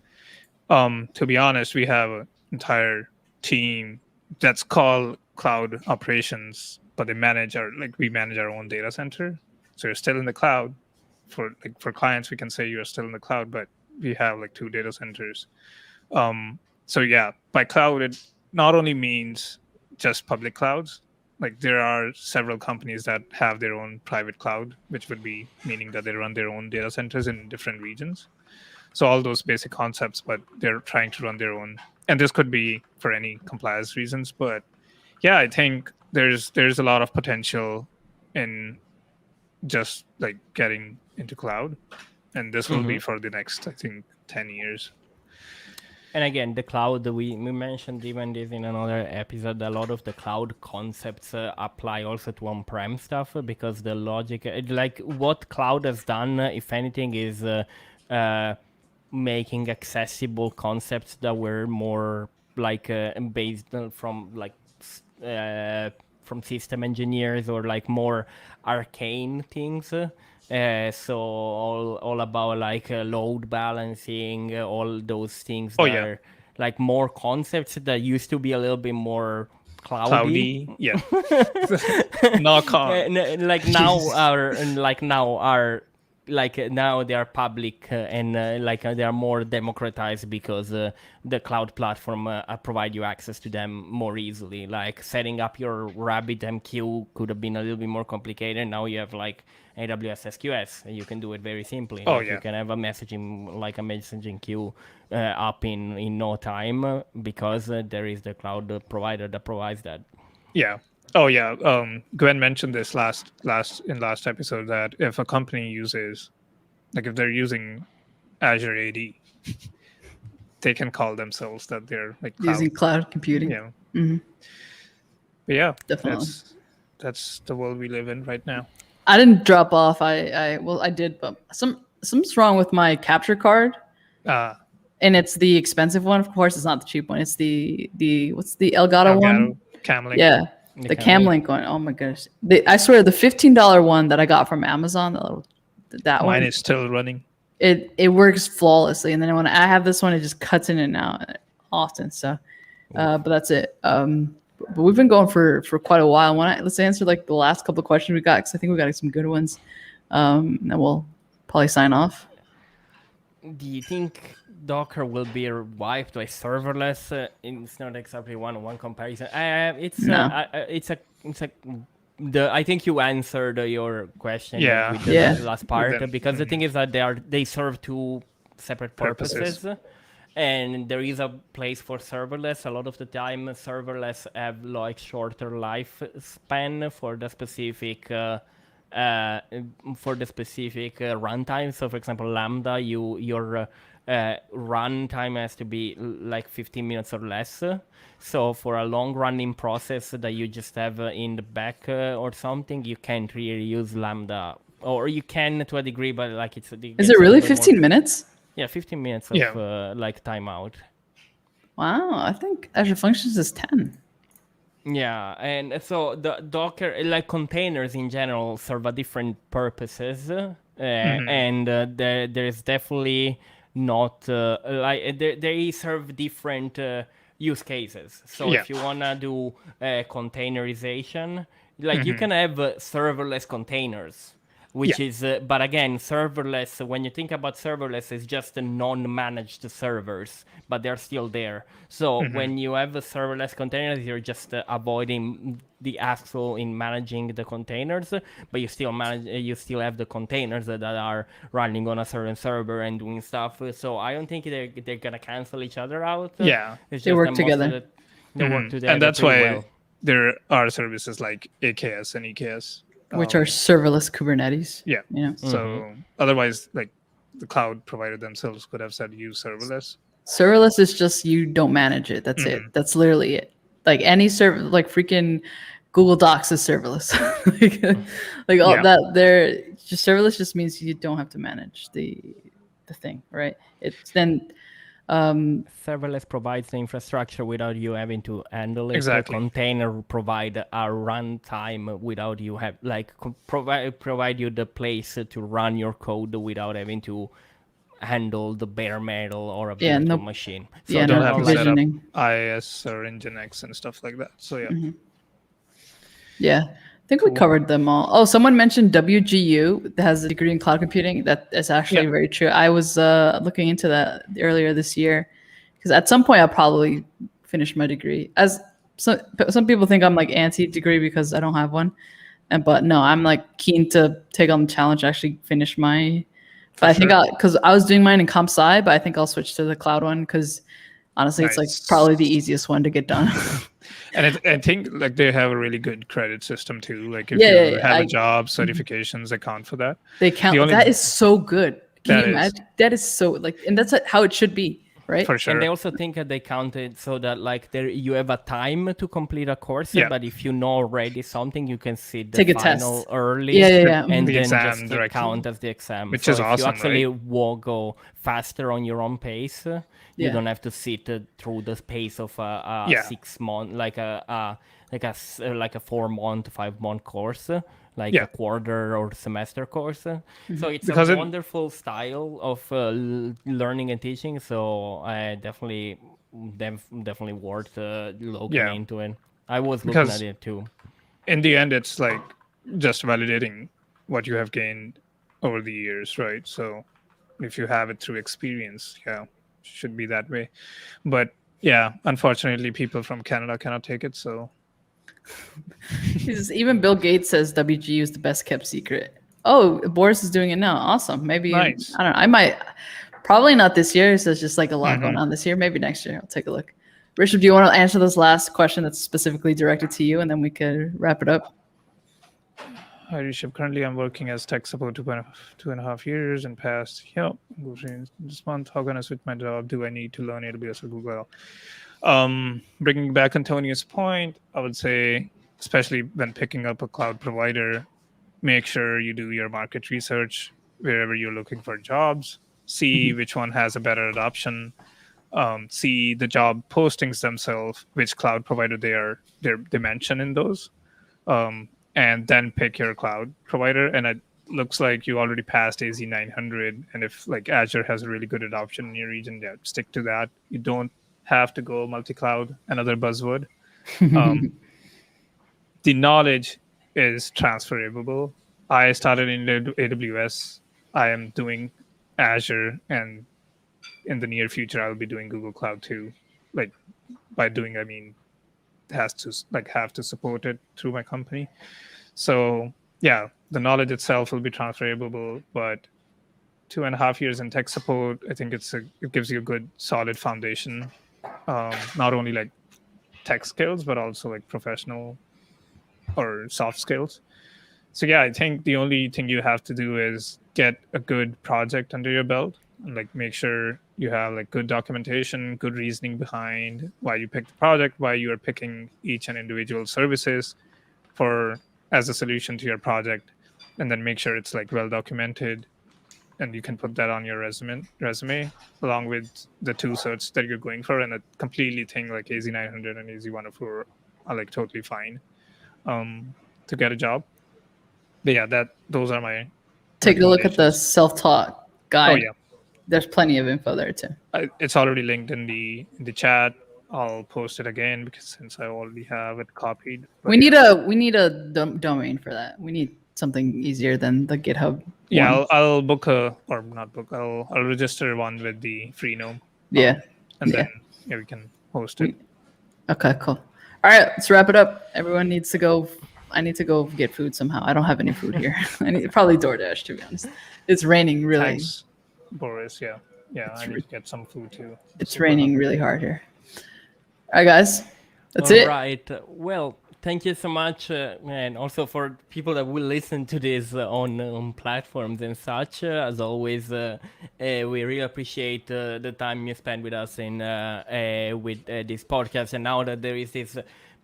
To be honest, we have an entire team that's called cloud operations, but we manage our own data center. So you're still in the cloud. For clients, we can say you're still in the cloud, but we have like 2 data centers. So yeah, by cloud, it not only means just public clouds. Like there are several companies that have their own private cloud, which would be meaning that they run their own data centers in different regions. So all those basic concepts, but they're trying to run their own. And this could be for any compliance reasons. But yeah, I think there's a lot of potential in just like getting into cloud. And this will be for the next, I think, 10 years. And again, the cloud, we mentioned even this in another episode, a lot of the cloud concepts apply also to on-prem stuff, because the logic, like what cloud has done, if anything, is making accessible concepts that were more like based from from system engineers, or like more arcane things. So all about like load balancing, all those things that are like more concepts that used to be a little bit more cloudy. Yeah. Knock on. Now they are public and they are more democratized, because the cloud platform provide you access to them more easily. Like setting up your RabbitMQ could have been a little bit more complicated. Now you have like AWS SQS, and you can do it very simply. You can have a messaging queue up in no time, because there is the cloud provider that provides that. Yeah. Oh yeah. Gwen mentioned this last episode, that if a company uses, like if they're using Azure AD, they can call themselves that they're like using cloud computing. Yeah. But yeah, definitely. That's the world we live in right now. I didn't drop off. I did, but something's wrong with my capture card. And it's the expensive one, of course. It's not the cheap one. It's the what's the Elgato one? Camlink. Yeah, the Camlink one. Oh my goodness! I swear, the $15 one that I got from Amazon, that Mine one, is still running. it works flawlessly. And then when I have this one, it just cuts in and out often. So, but that's it. But we've been going for quite a while. Let's answer like the last couple of questions we got, because I think we got some good ones. And then we'll probably sign off. Do you think Docker will be revived by serverless? It's not exactly one-on-one comparison. I think you answered your question Yeah. with the Yeah. last part, Then- because the thing is that they serve two separate purposes. And there is a place for serverless. A lot of the time, serverless have like shorter lifespan for the specific runtime. So, for example, Lambda, your runtime has to be like 15 minutes or less. So, for a long-running process that you just have in the back or something, you can't really use Lambda, or you can to a degree, but like Is it really a little bit 15 more- minutes? Yeah, 15 minutes of like timeout. Wow, I think Azure Functions is 10. Yeah, and so the Docker, like containers in general, serve a different purposes, and there is definitely not they serve different use cases. So Yeah. if you wanna do containerization, like you can have serverless containers, which is, but again, serverless, when you think about serverless, it's just a non-managed servers, but they're still there. So when you have a serverless containers, you're just avoiding the hassle in managing the containers, but you still have the containers that are running on a certain server and doing stuff. So I don't think they're gonna cancel each other out. Yeah. It's They just work that most of together. they work together, And that's pretty why well. there are services like AKS and EKS. Which are serverless Kubernetes. Yeah. You know? So otherwise, like the cloud provider themselves could have said use serverless. Serverless is just you don't manage it. That's it. That's literally it. Like any server, like freaking Google Docs is serverless. like all Yeah. that. There, just serverless just means you don't have to manage the thing, right? It's then. Serverless provides the infrastructure without you having to handle it. Exactly. The container provide a runtime without you have provide you the place to run your code without having to handle the bare metal or a Yeah, virtual no- machine. yeah, You no don't have to set up provisioning. IIS or Nginx and stuff like that. So yeah. Yeah, I think we covered them all. Oh, someone mentioned WGU that has a degree in cloud computing. That is actually Yeah. very true. I was looking into that earlier this year, because at some point I'll probably finish my degree. As some people think I'm like anti-degree because I don't have one, but no, I'm like keen to take on the challenge to actually finish my. But I think because I was doing mine in comp sci, but I think I'll switch to the cloud one because honestly, it's like Nice. probably the easiest one to get done. And I think like they have a really good credit system too. Like if Yeah, you yeah, yeah. have a job, certifications account for that. They count. The only- That is so good. Can That you is. imagine? That is so like, and that's how it should be, right? For sure. And they also think that they count it so that like you have a time to complete a course, Yeah. but if you know already something, you can see the Take a test. final early, Yeah, yeah, yeah. and The then exam just directly. count as the exam. Which so is if awesome, you actually right? will go faster on your own pace, you Yeah. don't have to sit through the pace of a Yeah. 6 month, like a 4-month, 5-month course, like Yeah. a quarter or semester course. So it's Because a it- wonderful style of learning and teaching. So I definitely worth looking Yeah. into it. I was looking Because- at it too. In the end, it's like just validating what you have gained over the years, right? So if you have it through experience, yeah, should be that way. But yeah, unfortunately, people from Canada cannot take it. So Even Bill Gates says WGU is the best kept secret. Oh, Boris is doing it now. Awesome. Maybe Nice. I don't know. I might probably not this year. So it's just like a lot Mm-hmm. going on this year. Maybe next year. I'll take a look. Richard, do you want to answer this last question that's specifically directed to you, and then we could wrap it up? Hi, Rishabh. Currently, I'm working as tech support 2.5 years and past. Yep. This month, how can I switch my job? Do I need to learn AWS or Google? Bringing back Antonio's point, I would say, especially when picking up a cloud provider, make sure you do your market research wherever you're looking for jobs. See which one has a better adoption. see the job postings themselves, which cloud provider they mention in those, and then pick your cloud provider. And it looks like you already passed AZ900, and if like Azure has a really good adoption in your region, yeah, stick to that. You don't have to go multi-cloud, another buzzword. The knowledge is transferable. I started in AWS. I am doing Azure, and in the near future, I'll be doing Google Cloud too. Like by doing, I mean, have to support it through my company. So yeah, the knowledge itself will be transferable, but 2.5 years in tech support, I think it gives you a good solid foundation, not only like tech skills, but also like professional or soft skills. So yeah, I think the only thing you have to do is get a good project under your belt and like make sure you have like good documentation, good reasoning behind why you picked the project, why you are picking each and individual services as a solution to your project, and then make sure it's like well documented, and you can put that on your resume along with the 2 certs that you're going for. And a completely thing like AZ900 and AZ104 are like totally fine to get a job. But yeah, those are my Take a look at the self-taught guide. Oh yeah, There's plenty of info there too. it's already linked in the chat. I'll post it again because since I already have it copied. But We need a domain for that. We need something easier than the GitHub. yeah, one. I'll book I'll register one with the Freenome. Yeah. And Yeah. then we can host it. Okay, cool. All right, let's wrap it up. Everyone needs to go. I need to go get food somehow. I don't have any food here. I need probably DoorDash, to be honest. It's raining really. Thanks, Boris. Yeah, I need to get some food too. It's raining really hard here. All right, guys. That's it. All right. Well, thank you so much, and also for people that will listen to this on platforms and such. As always, we really appreciate the time you spend with us in with this podcast. And now that there is this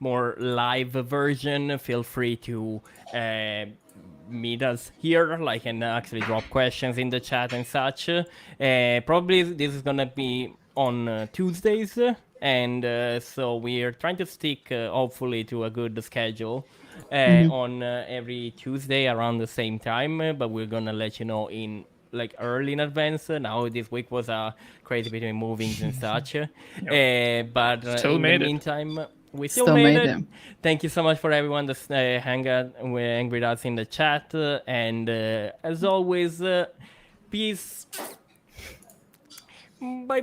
more live version, feel free to meet us here, like, and actually drop questions in the chat and such. Probably this is gonna be on Tuesdays. And so we're trying to stick, hopefully, to a good schedule on every Tuesday around the same time. But we're gonna let you know in like early in advance. Now this week was crazy between movings and such. But Still in made the it. meantime, we still Still made made it. it. Thank you so much for everyone that hang with us in the chat. And as always, peace. Bye.